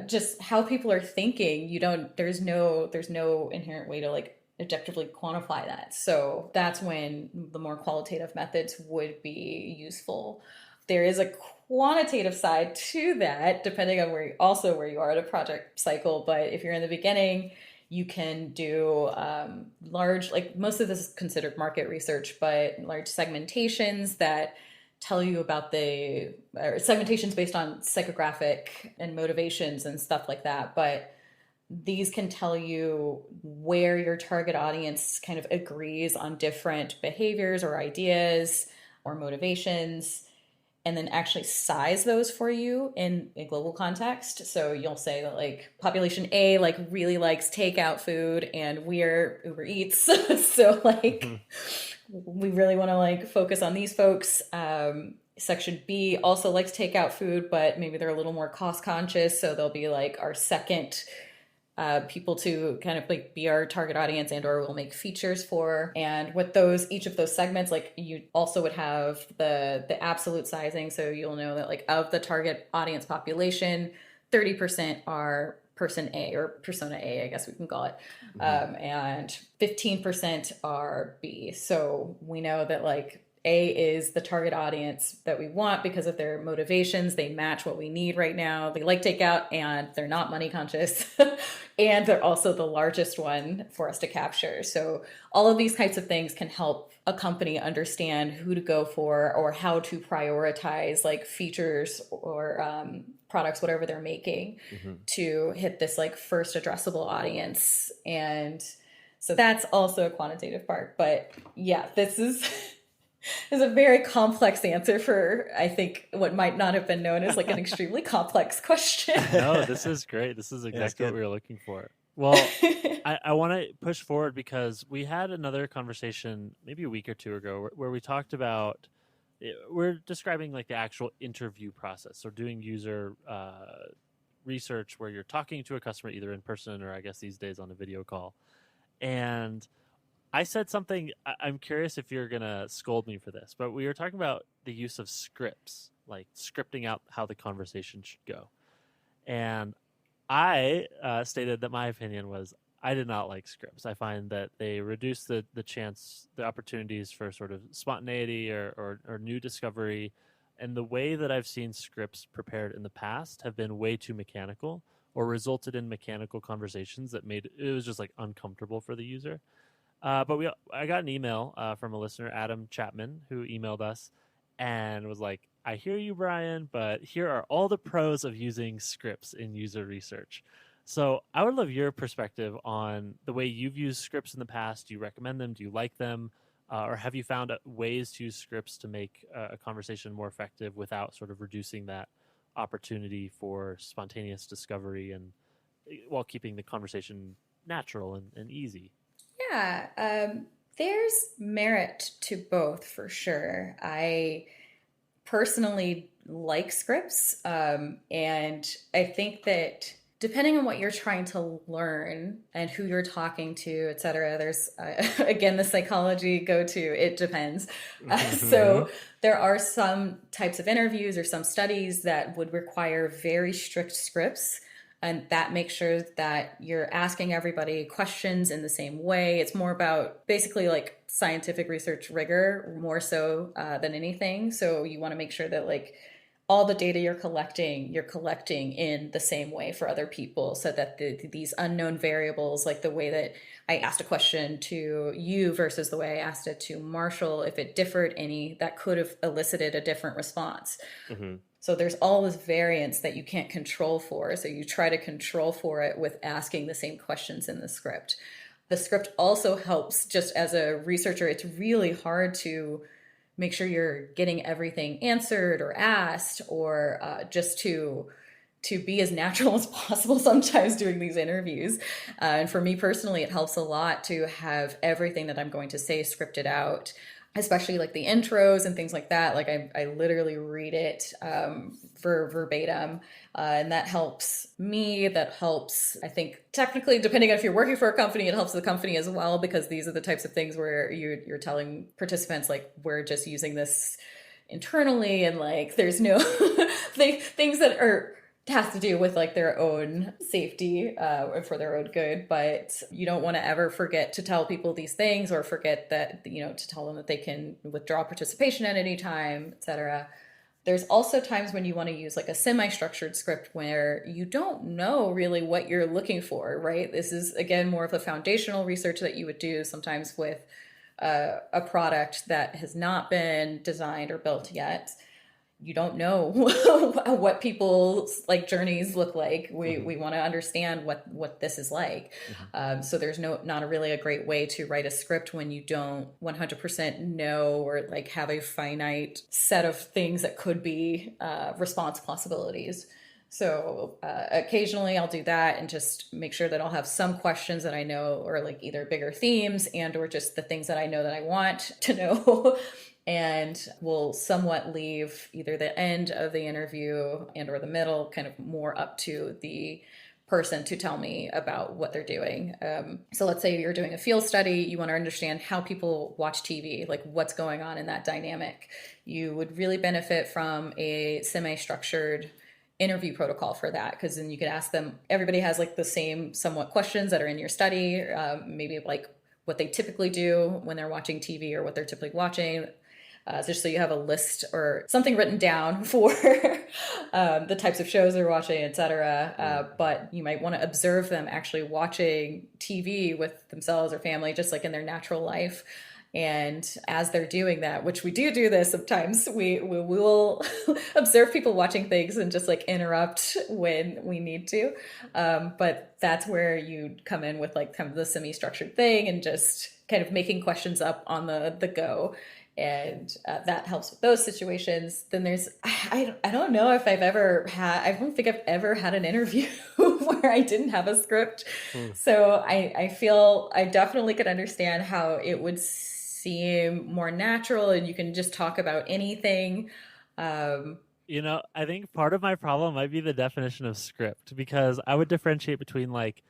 just how people are thinking, there's no inherent way to like objectively quantify that. So that's when the more qualitative methods would be useful. There is a quantitative side to that, depending on where you are at a project cycle. But if you're in the beginning, you can do large, like most of this is considered market research, but large segmentations that tell you about segmentations based on psychographic and motivations and stuff like that. But these can tell you where your target audience kind of agrees on different behaviors or ideas or motivations, and then actually size those for you in a global context. So you'll say that like population A like really likes takeout food and we're Uber Eats. So like we really want to like focus on these folks. Section B also likes takeout food, but maybe they're a little more cost conscious. So they'll be like our second people to kind of like be our target audience, and or we'll make features for. And with each of those segments, like you also would have the absolute sizing. So you'll know that like of the target audience population, 30% are person A, or persona A, I guess we can call it. And 15% are B. So we know that like A is the target audience that we want because of their motivations. They match what we need right now. They like takeout and they're not money conscious. And they're also the largest one for us to capture. So all of these types of things can help a company understand who to go for or how to prioritize like features or products, whatever they're making, to hit this like first addressable audience. And so that's also a quantitative part. But yeah, this is a very complex answer for, I think, what might not have been known as like an extremely complex question. No, this is great. This is exactly what we were looking for. Well, I want to push forward because we had another conversation maybe a week or two ago where we talked about, we're describing like the actual interview process. So doing user research where you're talking to a customer either in person or I guess these days on a video call. And I said something, I'm curious if you're going to scold me for this, but we were talking about the use of scripts, like scripting out how the conversation should go. And I stated that my opinion was I did not like scripts. I find that they reduce the opportunities for sort of spontaneity or new discovery. And the way that I've seen scripts prepared in the past have been way too mechanical or resulted in mechanical conversations that made it was just like uncomfortable for the user. But I got an email from a listener, Adam Chapman, who emailed us and was like, I hear you, Brian, but here are all the pros of using scripts in user research. So I would love your perspective on the way you've used scripts in the past. Do you recommend them? Do you like them? Or have you found ways to use scripts to make a conversation more effective without sort of reducing that opportunity for spontaneous discovery and while keeping the conversation natural and easy? Yeah, there's merit to both for sure. I personally like scripts, and I think that depending on what you're trying to learn and who you're talking to, et cetera, there's, again, the psychology it depends. So there are some types of interviews or some studies that would require very strict scripts. And that makes sure that you're asking everybody questions in the same way. It's more about basically like scientific research rigor, more so than anything. So you want to make sure that like all the data you're collecting in the same way for other people, so that these unknown variables, like the way that I asked a question to you versus the way I asked it to Marshall, if it differed any, that could have elicited a different response. Mm-hmm. So there's all this variance that you can't control for. So you try to control for it with asking the same questions in the script. The script also helps, just as a researcher, it's really hard to make sure you're getting everything answered or asked, or just to be as natural as possible sometimes doing these interviews. And for me personally, it helps a lot to have everything that I'm going to say scripted out, especially like the intros and things like that. Like I literally read it verbatim, and that helps me. That helps, I think, technically, depending on if you're working for a company, it helps the company as well, because these are the types of things where you're telling participants, like, we're just using this internally, and like there's no things that are has to do with like their own safety and for their own good. But you don't want to ever forget to tell people these things, or forget that, to tell them that they can withdraw participation at any time, etc. There's also times when you want to use like a semi-structured script where you don't know really what you're looking for, right? This is, again, more of the foundational research that you would do sometimes with a product that has not been designed or built yet. You don't know what people's like journeys look like. We want to understand what this is like. So there's not really a great way to write a script when you don't 100% know, or like have a finite set of things that could be response possibilities. So occasionally I'll do that and just make sure that I'll have some questions that I know, or like either bigger themes and or just the things that I know that I want to know. And we'll somewhat leave either the end of the interview and or the middle kind of more up to the person to tell me about what they're doing. So let's say you're doing a field study, you want to understand how people watch TV, like what's going on in that dynamic. You would really benefit from a semi-structured interview protocol for that, because then you could ask them, everybody has like the same somewhat questions that are in your study, maybe like what they typically do when they're watching TV or what they're typically watching. Just so you have a list or something written down for the types of shows they're watching, etc. But you might want to observe them actually watching TV with themselves or family, just like in their natural life. And as they're doing that, which we do this sometimes, we will observe people watching things and just like interrupt when we need to. But that's where you come in with like kind of the semi-structured thing and just kind of making questions up on the go. And that helps with those situations. Then there's, I don't know if I don't think I've ever had an interview where I didn't have a script. So I feel I definitely could understand how it would seem more natural and you can just talk about anything. I think part of my problem might be the definition of script, because I would differentiate between like,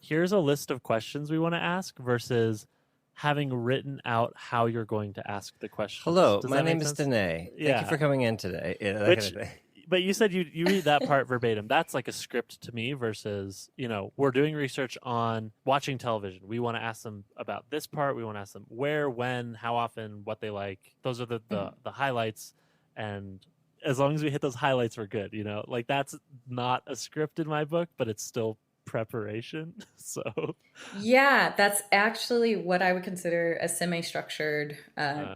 here's a list of questions we want to ask versus having written out how you're going to ask the question. Hello, my name is Danae. Thank you for coming in today. But you said you read that part verbatim. That's like a script to me versus, we're doing research on watching television. We want to ask them about this part. We want to ask them where, when, how often, what they like. Those are the highlights. And as long as we hit those highlights, we're good. Like that's not a script in my book, but it's still preparation. So yeah, that's actually what I would consider a semi-structured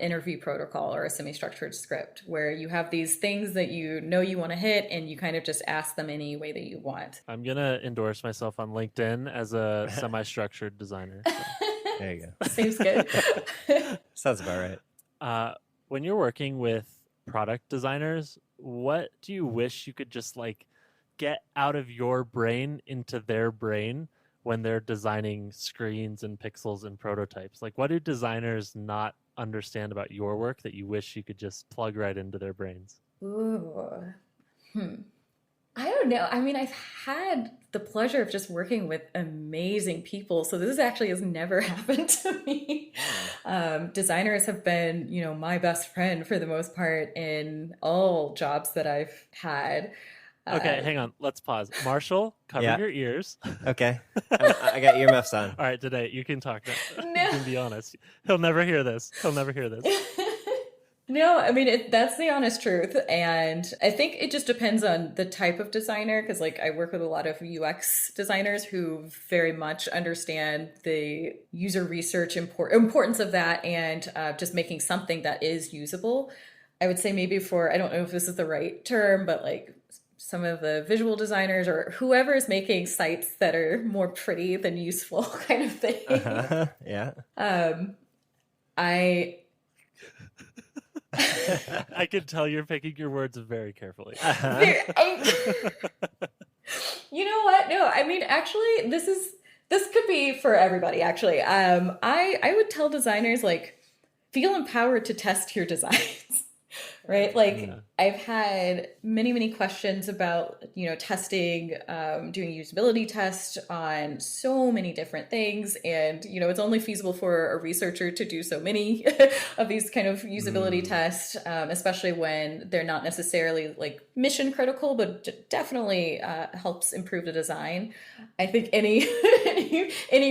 interview protocol, or a semi-structured script, where you have these things that you want to hit and you kind of just ask them any way that you want. I'm gonna endorse myself on LinkedIn as a semi-structured designer. So. There you go. Seems good. Sounds about right. When you're working with product designers, what do you wish you could just like get out of your brain into their brain when they're designing screens and pixels and prototypes? Like, what do designers not understand about your work that you wish you could just plug right into their brains? Ooh. I don't know. I mean, I've had the pleasure of just working with amazing people. So this actually has never happened to me. Designers have been, my best friend for the most part in all jobs that I've had. Okay, hang on. Let's pause. Marshall, cover your ears. Okay. I got earmuffs on. All right, Danae, you can talk now. No. You can be honest. He'll never hear this. No, I mean, that's the honest truth. And I think it just depends on the type of designer. Because, like, I work with a lot of UX designers who very much understand the user research importance of that, and just making something that is usable. I would say maybe for, I don't know if this is the right term, but like some of the visual designers or whoever is making sites that are more pretty than useful kind of thing. Yeah. I I can tell you're picking your words very carefully. You know what? No, I mean, actually, this could be for everybody. Actually, I would tell designers, like, feel empowered to test your designs. Right? Like, I've had many questions about, testing, doing usability tests on so many different things. And, it's only feasible for a researcher to do so many of these kind of usability tests, especially when they're not necessarily like mission critical, but definitely helps improve the design. I think any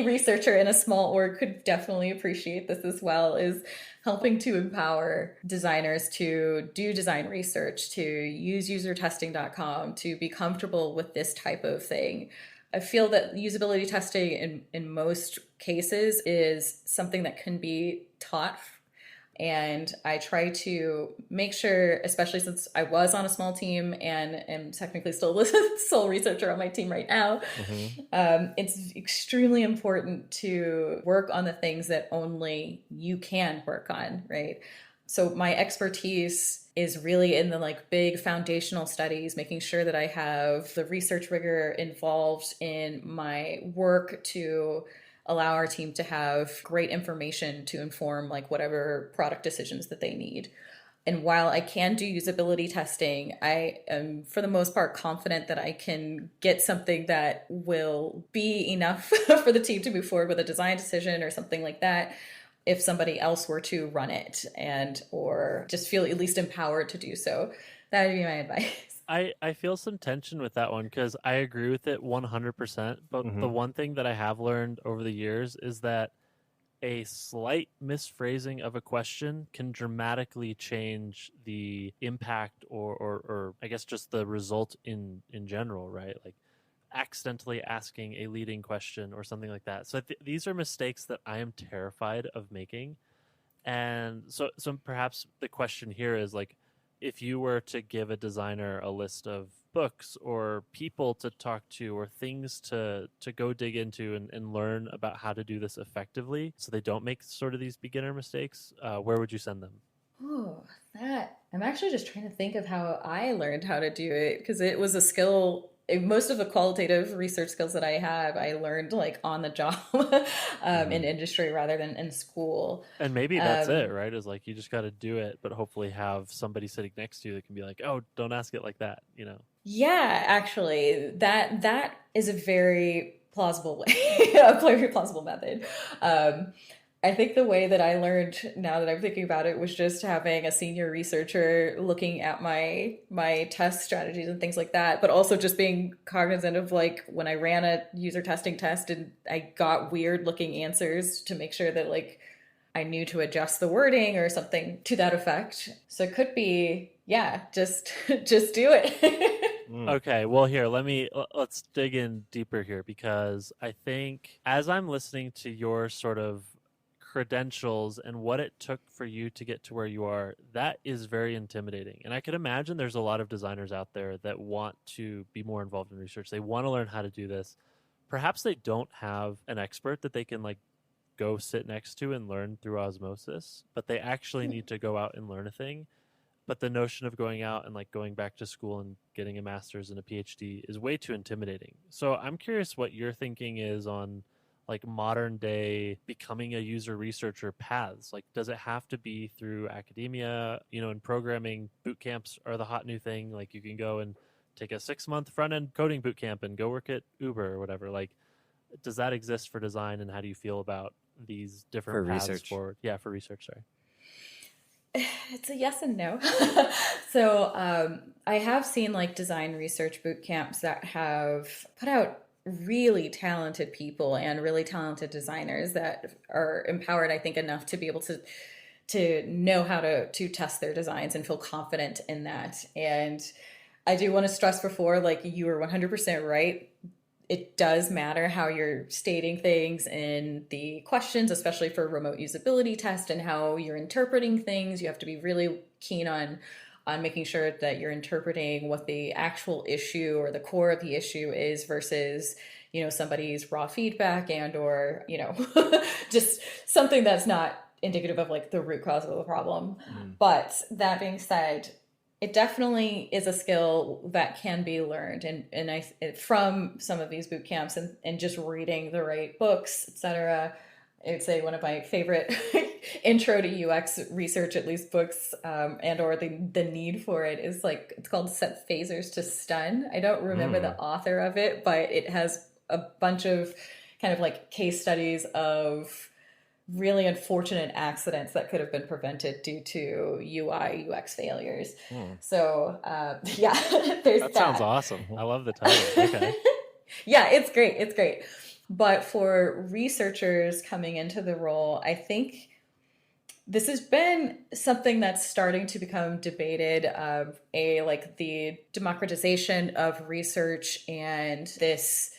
researcher in a small org could definitely appreciate this as well, is helping to empower designers to do design research, to use usertesting.com, to be comfortable with this type of thing. I feel that usability testing in most cases is something that can be taught. And I try to make sure, especially since I was on a small team and am technically still the sole researcher on my team right now, it's extremely important to work on the things that only you can work on, right? So my expertise is really in the like big foundational studies, making sure that I have the research rigor involved in my work to allow our team to have great information to inform like whatever product decisions that they need. And while I can do usability testing, I am for the most part confident that I can get something that will be enough for the team to move forward with a design decision or something like that, if somebody else were to run it or just feel at least empowered to do so. That would be my advice. I feel some tension with that one because I agree with it 100%. But the one thing that I have learned over the years is that a slight misphrasing of a question can dramatically change the impact or I guess just the result in general, right? Like accidentally asking a leading question or something like that. So these are mistakes that I am terrified of making. And so perhaps the question here is like, if you were to give a designer a list of books or people to talk to or things to go dig into and learn about how to do this effectively so they don't make sort of these beginner mistakes, where would you send them? Oh, I'm actually just trying to think of how I learned how to do it, because it was a skill. Most of the qualitative research skills that I have, I learned like on the job in industry rather than in school. And maybe that's it, right? Is like you just got to do it, but hopefully have somebody sitting next to you that can be like, "Oh, don't ask it like that," you know? Yeah, actually, that is a very plausible way, a very plausible method. I think the way that I learned, now that I'm thinking about it, was just having a senior researcher looking at my test strategies and things like that, but also just being cognizant of like when I ran a user testing test and I got weird looking answers, to make sure that like I knew to adjust the wording or something to that effect. So it could be, yeah, just just do it. Okay, well here, let's dig in deeper here, because I think as I'm listening to your sort of credentials and what it took for you to get to where you are, that is very intimidating. And I could imagine there's a lot of designers out there that want to be more involved in research. They want to learn how to do this. Perhaps they don't have an expert that they can like go sit next to and learn through osmosis, but they actually need to go out and learn a thing. But the notion of going out and like going back to school and getting a master's and a PhD is way too intimidating. So I'm curious what your thinking is on like modern day becoming a user researcher paths. Like, does it have to be through academia? You know, in programming, boot camps are the hot new thing. Like, you can go and take a 6-month front end coding boot camp and go work at Uber or whatever. Like, does that exist for design? And how do you feel about these different paths research forward? Yeah, for research. Sorry. It's a yes and no. So I have seen like design research boot camps that have put out really talented people and really talented designers that are empowered, I think, enough to be able to to know how to test their designs and feel confident in that. And I do want to stress before, like, you were 100% right. It does matter how you're stating things in the questions, especially for remote usability test, and how you're interpreting things. You have to be really keen on making sure that you're interpreting what the actual issue or the core of the issue is versus, somebody's raw feedback and or, just something that's not indicative of like the root cause of the problem. But that being said, it definitely is a skill that can be learned, and from some of these boot camps and just reading the right books, etc. I would say one of my favorite intro to UX research, at least books, and or the need for it is it's called Set Phasers to Stun. I don't remember the author of it, but it has a bunch of kind of like case studies of really unfortunate accidents that could have been prevented due to UI UX failures. So yeah, there's that. Sounds awesome. I love the title. Okay. Yeah, it's great. But for researchers coming into the role, I think this has been something that's starting to become debated, like the democratization of research and this,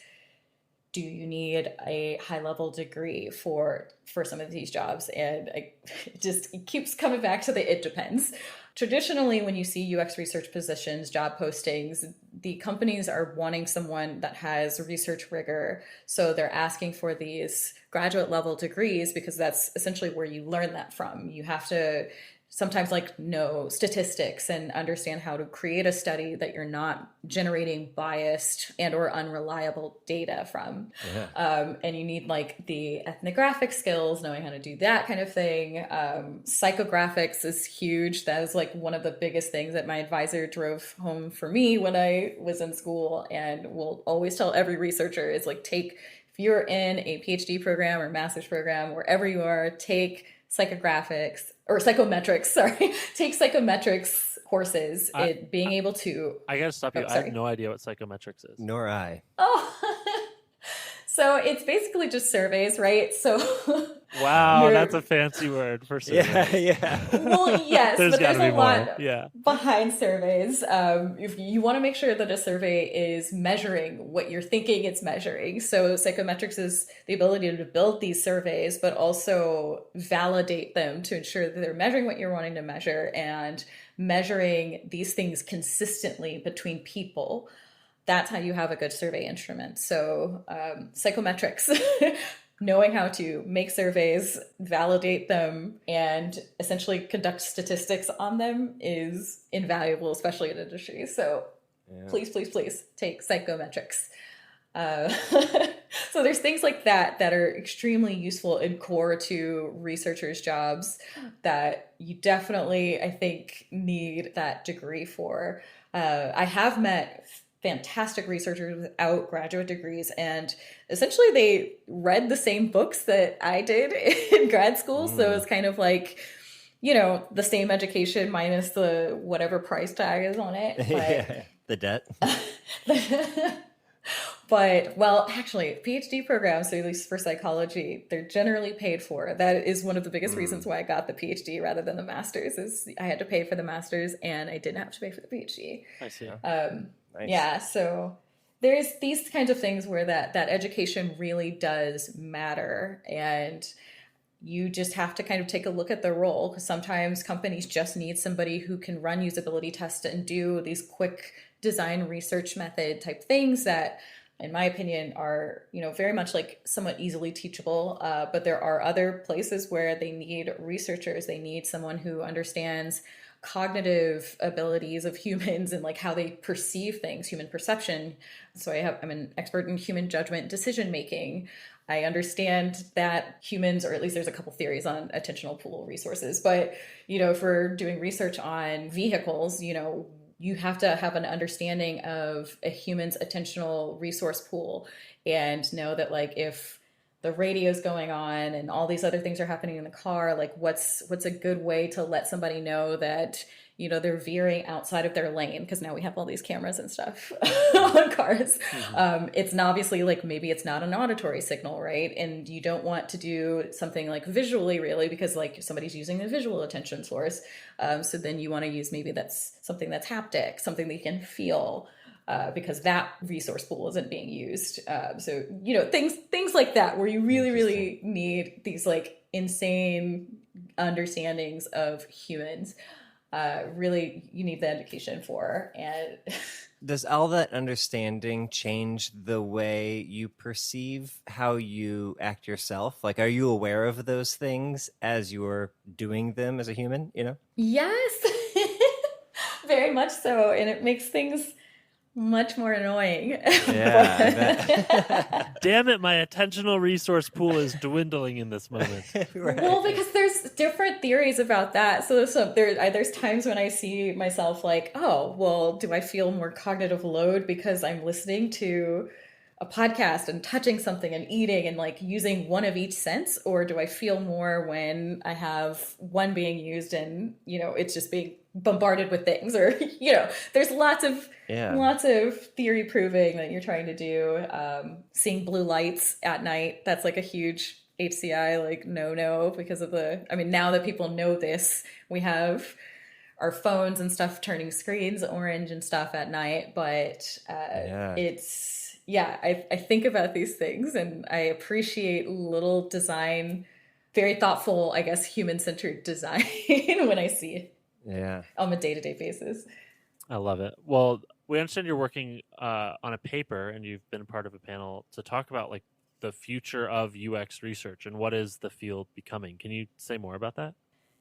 do you need a high-level degree for some of these jobs? And it keeps coming back to it depends. Traditionally, when you see UX research positions, job postings, the companies are wanting someone that has research rigor. So they're asking for these graduate level degrees because that's essentially where you learn that from. You have to sometimes know statistics and understand how to create a study that you're not generating biased and or unreliable data from. And you need the ethnographic skills, knowing how to do that kind of thing. Psychographics is huge. That is one of the biggest things that my advisor drove home for me when I was in school, and will always tell every researcher is if you're in a PhD program or master's program, wherever you are, take psychographics or psychometrics, take psychometrics courses. Being able to... I gotta stop you. I have no idea what psychometrics is. Nor I. Oh, so it's basically just surveys, right? So wow, that's a fancy word for surveys. Yeah. Well, yes, there's but there's a lot yeah. behind surveys. If you want to make sure that a survey is measuring what you're thinking it's measuring. So psychometrics is the ability to build these surveys, but also validate them to ensure that they're measuring what you're wanting to measure and measuring these things consistently between people. That's how you have a good survey instrument. So psychometrics, knowing how to make surveys, validate them, and essentially conduct statistics on them is invaluable, especially in industry. So please take psychometrics. So there's things like that are extremely useful and core to researchers' jobs that you definitely, I think, need that degree for. I have met fantastic researchers without graduate degrees, and essentially they read the same books that I did in grad school. So it's kind of the same education minus the whatever price tag is on it. But, the debt. But, well, actually, PhD programs, so at least for psychology, they're generally paid for. That is one of the biggest reasons why I got the PhD rather than the master's, is I had to pay for the master's and I didn't have to pay for the PhD. I see. Nice. Yeah, so there's these kinds of things where that education really does matter, and you just have to kind of take a look at the role, because sometimes companies just need somebody who can run usability tests and do these quick design research method type things that, in my opinion, are very much somewhat easily teachable. But there are other places where they need researchers. They need someone who understands cognitive abilities of humans and how they perceive things, human perception. So I'm an expert in human judgment, decision making. I understand that humans, or at least there's a couple theories on attentional pool resources, but if we're doing research on vehicles, you have to have an understanding of a human's attentional resource pool and know that if the radio's going on and all these other things are happening in the car, what's a good way to let somebody know that they're veering outside of their lane because now we have all these cameras and stuff on cars. It's obviously like maybe it's not an auditory signal, right? And you don't want to do something like visually really because like somebody's using a visual attention source. So then you want to use maybe that's something that's haptic, something that you can feel. Because that resource pool isn't being used. So, things like that where you really, really need these like insane understandings of humans. Really, you need the education for. And does all that understanding change the way you perceive how you act yourself? Like, are you aware of those things as you're doing them as a human, Yes, very much so. And it makes things much more annoying. Yeah. Damn it, my attentional resource pool is dwindling in this moment. Right. Well, because there's different theories about that. So there's times when I see myself like, oh, well, do I feel more cognitive load because I'm listening to a podcast and touching something and eating and like using one of each sense? Or do I feel more when I have one being used and, it's just being bombarded with things? Or, there's lots of theory proving that you're trying to do. Seeing blue lights at night, that's like a huge HCI, like no, because of now that people know this, we have our phones and stuff turning screens orange and stuff at night. But I think about these things and I appreciate little design, very thoughtful, I guess, human-centered design when I see it on a day-to-day basis. I love it. Well, we understand you're working on a paper and you've been part of a panel to talk about like the future of UX research and what is the field becoming. Can you say more about that?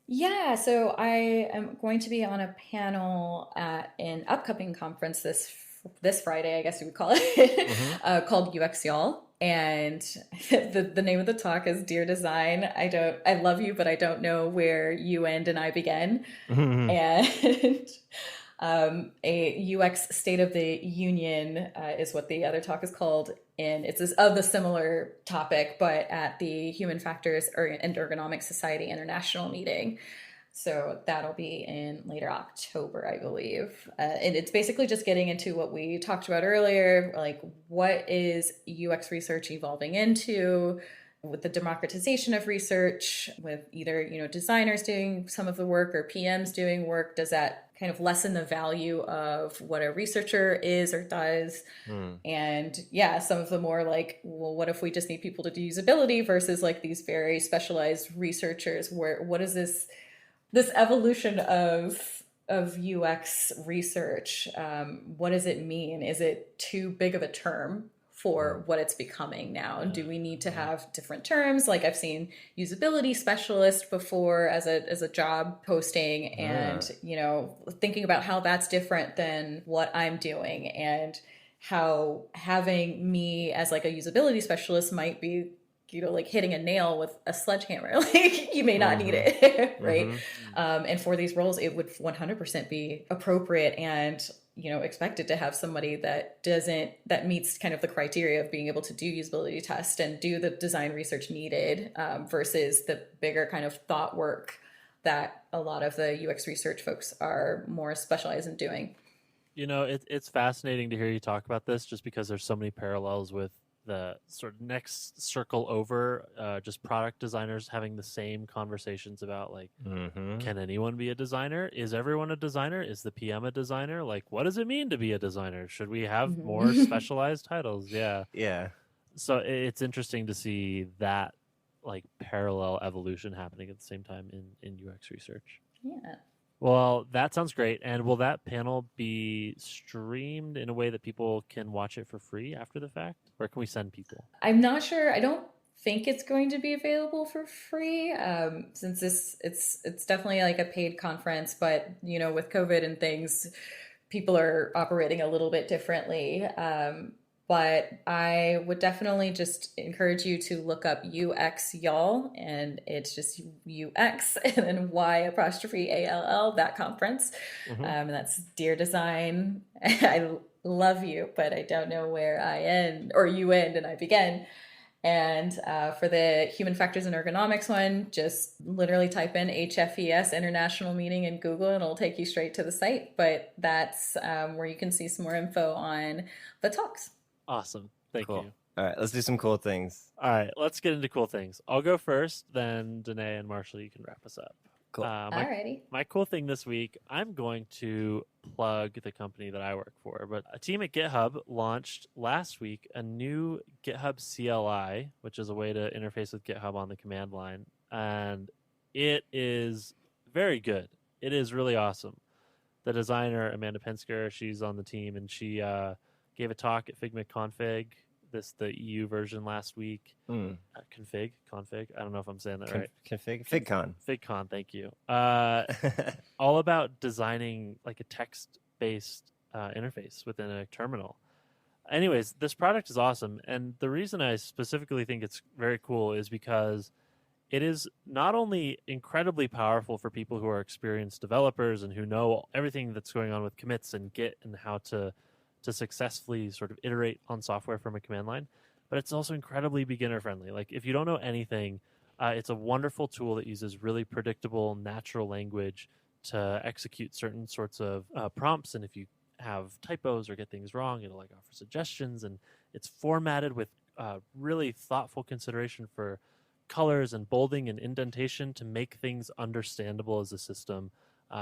Yeah, so I am going to be on a panel at an upcoming conference this Friday, I guess you would call it, called UX Y'all. And the name of the talk is Dear Design. I love you, but I don't know where you end and I begin. And a UX State of the Union is what the other talk is called. And it's of the similar topic, but at the Human Factors and Ergonomics Society International meeting. So that'll be in later October, I believe. And it's basically just getting into what we talked about earlier, like what is UX research evolving into with the democratization of research, with either, designers doing some of the work or PMs doing work. Does that kind of lessen the value of what a researcher is or does? And some of the more like, well, what if we just need people to do usability versus like these very specialized researchers? What is this evolution of UX research? What does it mean? Is it too big of a term for what it's becoming now? And do we need to have different terms? Like I've seen usability specialist before as a job posting, and thinking about how that's different than what I'm doing, and how having me as like a usability specialist might be like hitting a nail with a sledgehammer. Like you may not need it, right? And for these roles, it would 100% be appropriate and expected to have somebody that meets kind of the criteria of being able to do usability tests and do the design research needed, versus the bigger kind of thought work that a lot of the UX research folks are more specialized in doing. It's fascinating to hear you talk about this, just because there's so many parallels with the sort of next circle over, just product designers having the same conversations about like, can anyone be a designer? Is everyone a designer? Is the PM a designer? Like, what does it mean to be a designer? Should we have more specialized titles? Yeah. So it's interesting to see that like parallel evolution happening at the same time in UX research. Yeah. Well, that sounds great. And will that panel be streamed in a way that people can watch it for free after the fact? Or can we send people? I'm not sure. I don't think it's going to be available for free, since it's definitely like a paid conference. But, with COVID and things, people are operating a little bit differently. But I would definitely just encourage you to look up UX Y'all, and it's just UX and then Y''ALL, that conference. And that's Dear Design. I love you, but I don't know where I end or you end and I begin. And for the human factors and ergonomics one, just literally type in HFES International Meeting in Google and it'll take you straight to the site. But that's where you can see some more info on the talks. Awesome. Thank Cool. you. All right, let's do some cool things. All right, let's get into cool things. I'll go first, then Danae and Marshall, you can wrap us up. Cool. Alrighty. My cool thing this week, I'm going to plug the company that I work for. But a team at GitHub launched last week a new GitHub CLI, which is a way to interface with GitHub on the command line. And it is very good. It is really awesome. The designer, Amanda Pensker, she's on the team, and she gave a talk at Figma Config, the EU version last week. Config. I don't know if I'm saying that right. FigCon. FigCon, thank you. All about designing like a text-based interface within a terminal. Anyways, this product is awesome, and the reason I specifically think it's very cool is because it is not only incredibly powerful for people who are experienced developers and who know everything that's going on with commits and Git and how to successfully sort of iterate on software from a command line, but it's also incredibly beginner friendly. Like if you don't know anything, it's a wonderful tool that uses really predictable natural language to execute certain sorts of prompts. And if you have typos or get things wrong, it'll like offer suggestions, and it's formatted with really thoughtful consideration for colors and bolding and indentation to make things understandable as a system.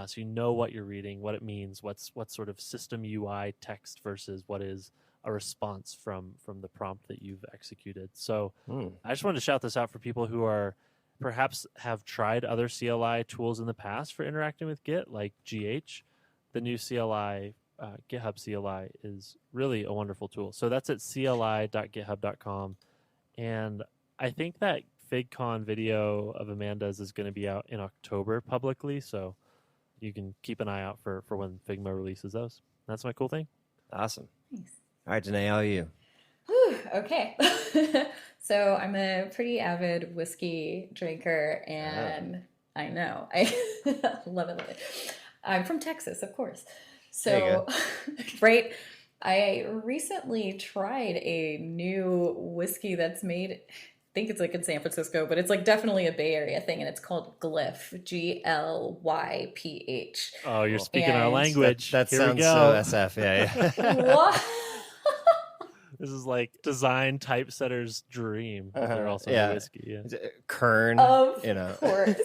So you know what you're reading, what it means, what's sort of system UI text versus what is a response from the prompt that you've executed. So I just wanted to shout this out for people who are perhaps have tried other CLI tools in the past for interacting with Git, like GH. The new CLI, GitHub CLI, is really a wonderful tool. So that's at cli.github.com. And I think that FigCon video of Amanda's is going to be out in October publicly. So you can keep an eye out for when Figma releases those. That's my cool thing. Awesome. Thanks. All right, Danae, how are you? Whew, okay. So I'm a pretty avid whiskey drinker, and I know. I love it. I'm from Texas, of course. So, right, I recently tried a new whiskey that's made, I think it's like in San Francisco, but it's like definitely a Bay Area thing, and it's called Glyph, Glyph. Oh, you're speaking our language. That Here sounds we go. so SF, yeah. What? This is like design typesetter's dream. They're also whiskey. Yeah. Kern, of you know. course.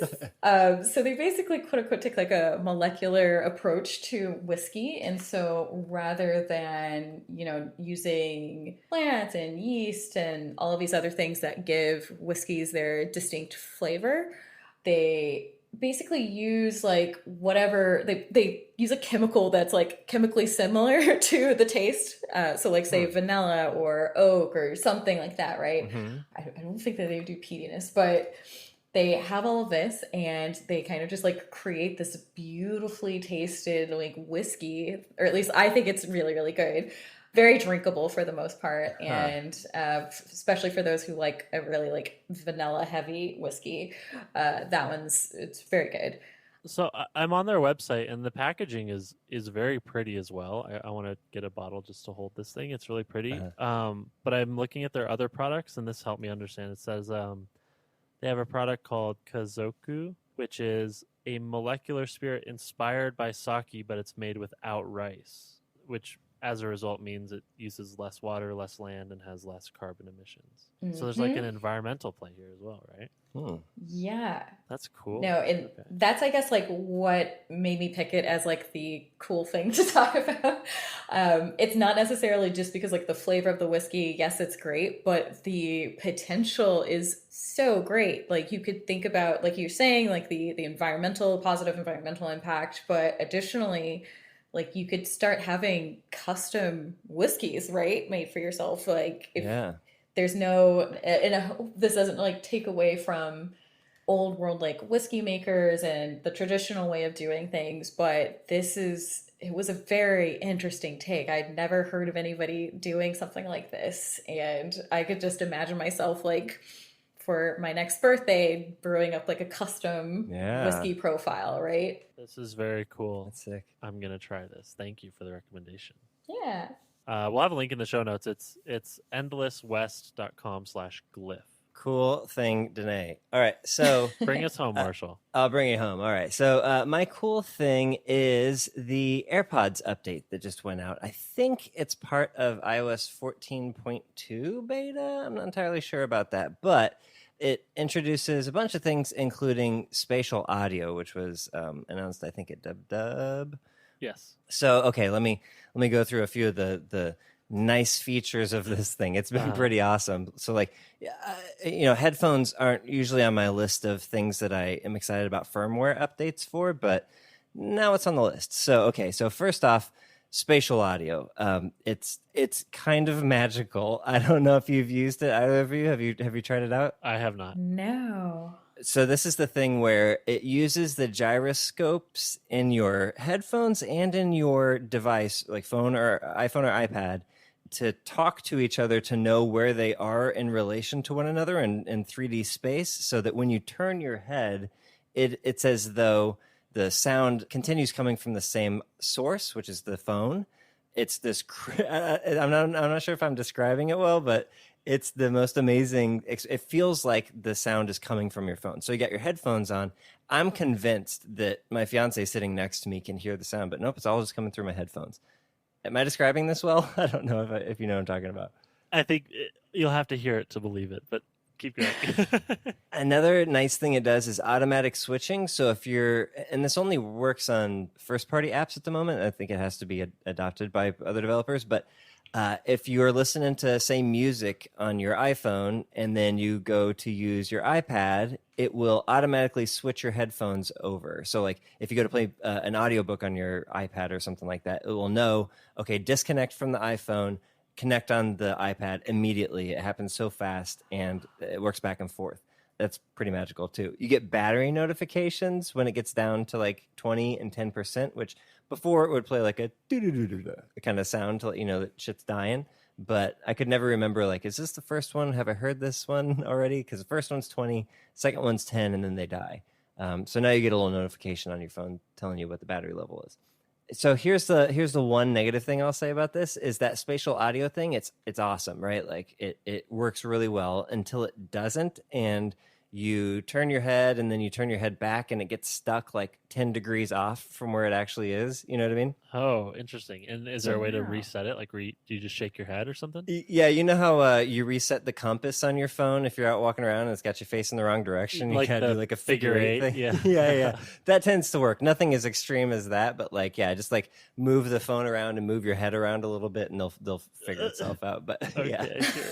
So they basically, quote unquote, take like a molecular approach to whiskey. And so rather than, using plants and yeast and all of these other things that give whiskeys their distinct flavor, they basically use like whatever they use a chemical that's like chemically similar to the taste, so like say vanilla or oak or something like that, right? I don't think that they do peatiness, but they have all of this and they kind of just like create this beautifully tasted like whiskey, or at least I think it's really, really good. Very drinkable for the most part, and especially for those who like a really like vanilla heavy whiskey, it's very good. So I'm on their website, and the packaging is very pretty as well. I want to get a bottle just to hold this thing. It's really pretty. But I'm looking at their other products, and this helped me understand. It says they have a product called Kazoku, which is a molecular spirit inspired by sake, but it's made without rice, which as a result means it uses less water, less land, and has less carbon emissions. So there's like an environmental play here as well, right? Yeah. That's cool. No, and that's, I guess, like what made me pick it as like the cool thing to talk about. It's not necessarily just because like the flavor of the whiskey, yes, it's great, but the potential is so great. Like you could think about, like you're saying, like the positive environmental impact, but additionally, like you could start having custom whiskeys, right? Made for yourself. Like if there's this doesn't like take away from old world like whiskey makers and the traditional way of doing things, but it was a very interesting take. I'd never heard of anybody doing something like this, and I could just imagine myself like for my next birthday brewing up like a custom whiskey profile, right? This is very cool. That's sick. I'm gonna try this. Thank you for the recommendation. Yeah. We'll have a link in the show notes. It's endlesswest.com/glyph. Cool thing, Danae. All right, so Bring us home, Marshall. I'll bring it home. All right, so my cool thing is the AirPods update that just went out. I think it's part of iOS 14.2 beta. I'm not entirely sure about that, but it introduces a bunch of things, including spatial audio, which was announced, I think, at DubDub. Yes. So, okay, let me go through a few of the nice features of this thing. It's been pretty awesome. So, like, headphones aren't usually on my list of things that I am excited about firmware updates for, but now it's on the list. So, okay, so first off, spatial audio. It's kind of magical. I don't know if you've used it. Either of you, have you tried it out? I have not. No. So this is the thing where it uses the gyroscopes in your headphones and in your device, like phone or iPhone or iPad, to talk to each other to know where they are in relation to one another in 3D space, so that when you turn your head, it's as though the sound continues coming from the same source, which is the phone. It's this, I'm not sure if I'm describing it well, but it's the most amazing. It feels like the sound is coming from your phone. So you got your headphones on. I'm convinced that my fiance sitting next to me can hear the sound, but nope, it's all just coming through my headphones. Am I describing this well? I don't know if you know what I'm talking about. I think you'll have to hear it to believe it, but keep going. Another nice thing it does is automatic switching. So if you're, and this only works on first-party apps at the moment. I think it has to be adopted by other developers, but if you're listening to, say, music on your iPhone and then you go to use your iPad, it will automatically switch your headphones over. So, like, if you go to play an audiobook on your iPad or something like that, it will know, okay, disconnect from the iPhone, connect on the iPad immediately. It happens so fast, and it works back and forth. That's pretty magical, too. You get battery notifications when it gets down to, like, 20 and 10%, which before it would play like a doo-doo-doo-doo-doo kind of sound to let you know that shit's dying. But I could never remember, like, is this the first one? Have I heard this one already? Because the first one's 20, second one's 10, and then they die. So now you get a little notification on your phone telling you what the battery level is. So here's the one negative thing I'll say about this is that spatial audio thing. It's awesome, right? Like it works really well until it doesn't, and you turn your head and then you turn your head back and it gets stuck like 10 degrees off from where it actually is. You know what I mean? Oh, interesting. And is there a way to reset it? Like, do you just shake your head or something? Yeah, you know how you reset the compass on your phone if you're out walking around and it's got you facing the wrong direction? You gotta do like a figure eight thing. Yeah. yeah. That tends to work. Nothing as extreme as that, but like, yeah, just like move the phone around and move your head around a little bit and they'll figure itself out. But okay, sure.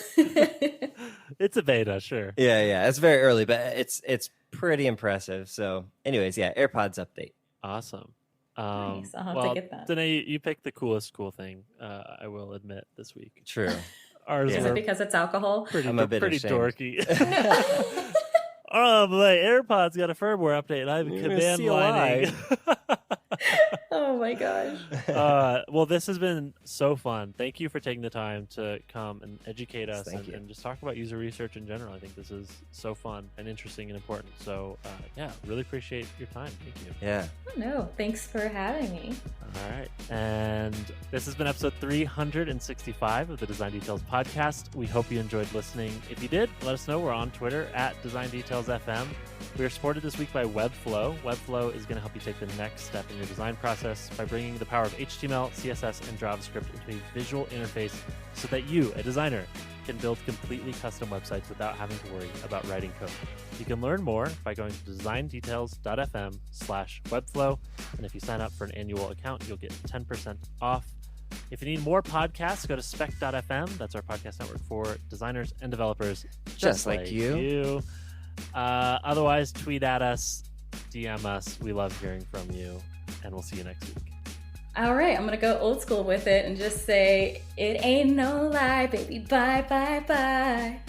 It's a beta, sure. Yeah. It's very early, but it's pretty impressive. So anyways, yeah, AirPods update. Awesome. Nice. I'll have to get that. Danae, you picked the coolest cool thing, I will admit, this week. True. Ours Is it because it's alcohol? I'm a bit dorky. Oh, boy, AirPods got a firmware update, and I'm command lining. Oh, my gosh. Well, this has been so fun. Thank you for taking the time to come and educate us and just talk about user research in general. I think this is so fun and interesting and important. So, yeah, really appreciate your time. Thank you. Yeah. Oh, no, thanks for having me. All right. And this has been episode 365 of the Design Details podcast. We hope you enjoyed listening. If you did, let us know. We're on Twitter at Design Details FM. We are supported this week by Webflow. Webflow is going to help you take the next step in your design process by bringing the power of HTML, CSS, and JavaScript into a visual interface so that you, a designer, can build completely custom websites without having to worry about writing code. You can learn more by going to designdetails.fm/webflow. And if you sign up for an annual account, you'll get 10% off. If you need more podcasts, go to spec.fm. That's our podcast network for designers and developers just like you. Otherwise, tweet at us, DM us. We love hearing from you, and we'll see you next week. All right, I'm going to go old school with it and just say, it ain't no lie, baby, bye, bye, bye.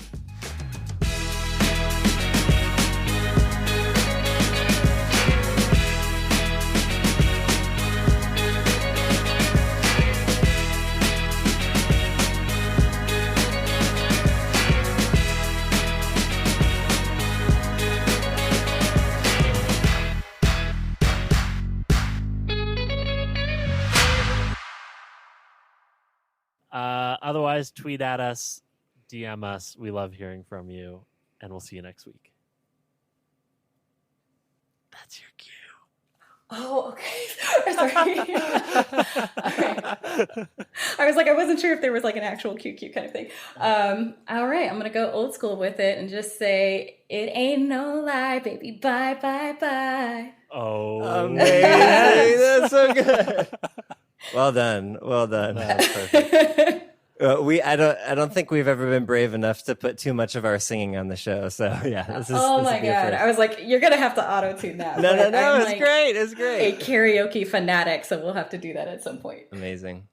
Otherwise, tweet at us, DM us. We love hearing from you, and we'll see you next week. That's your cue. Oh, okay. Sorry. Okay. I was like, I wasn't sure if there was like an actual QQ kind of thing. All right, I'm gonna go old school with it and just say, "It ain't no lie, baby. Bye, bye, bye." Oh, amazing! That's so good. Well done. That's perfect. I don't think we've ever been brave enough to put too much of our singing on the show. So yeah, this is. Oh this my would be a God! first. I was like, you're gonna have to auto tune that. No, but it's I'm like great. It's great. a karaoke fanatic, so we'll have to do that at some point. Amazing.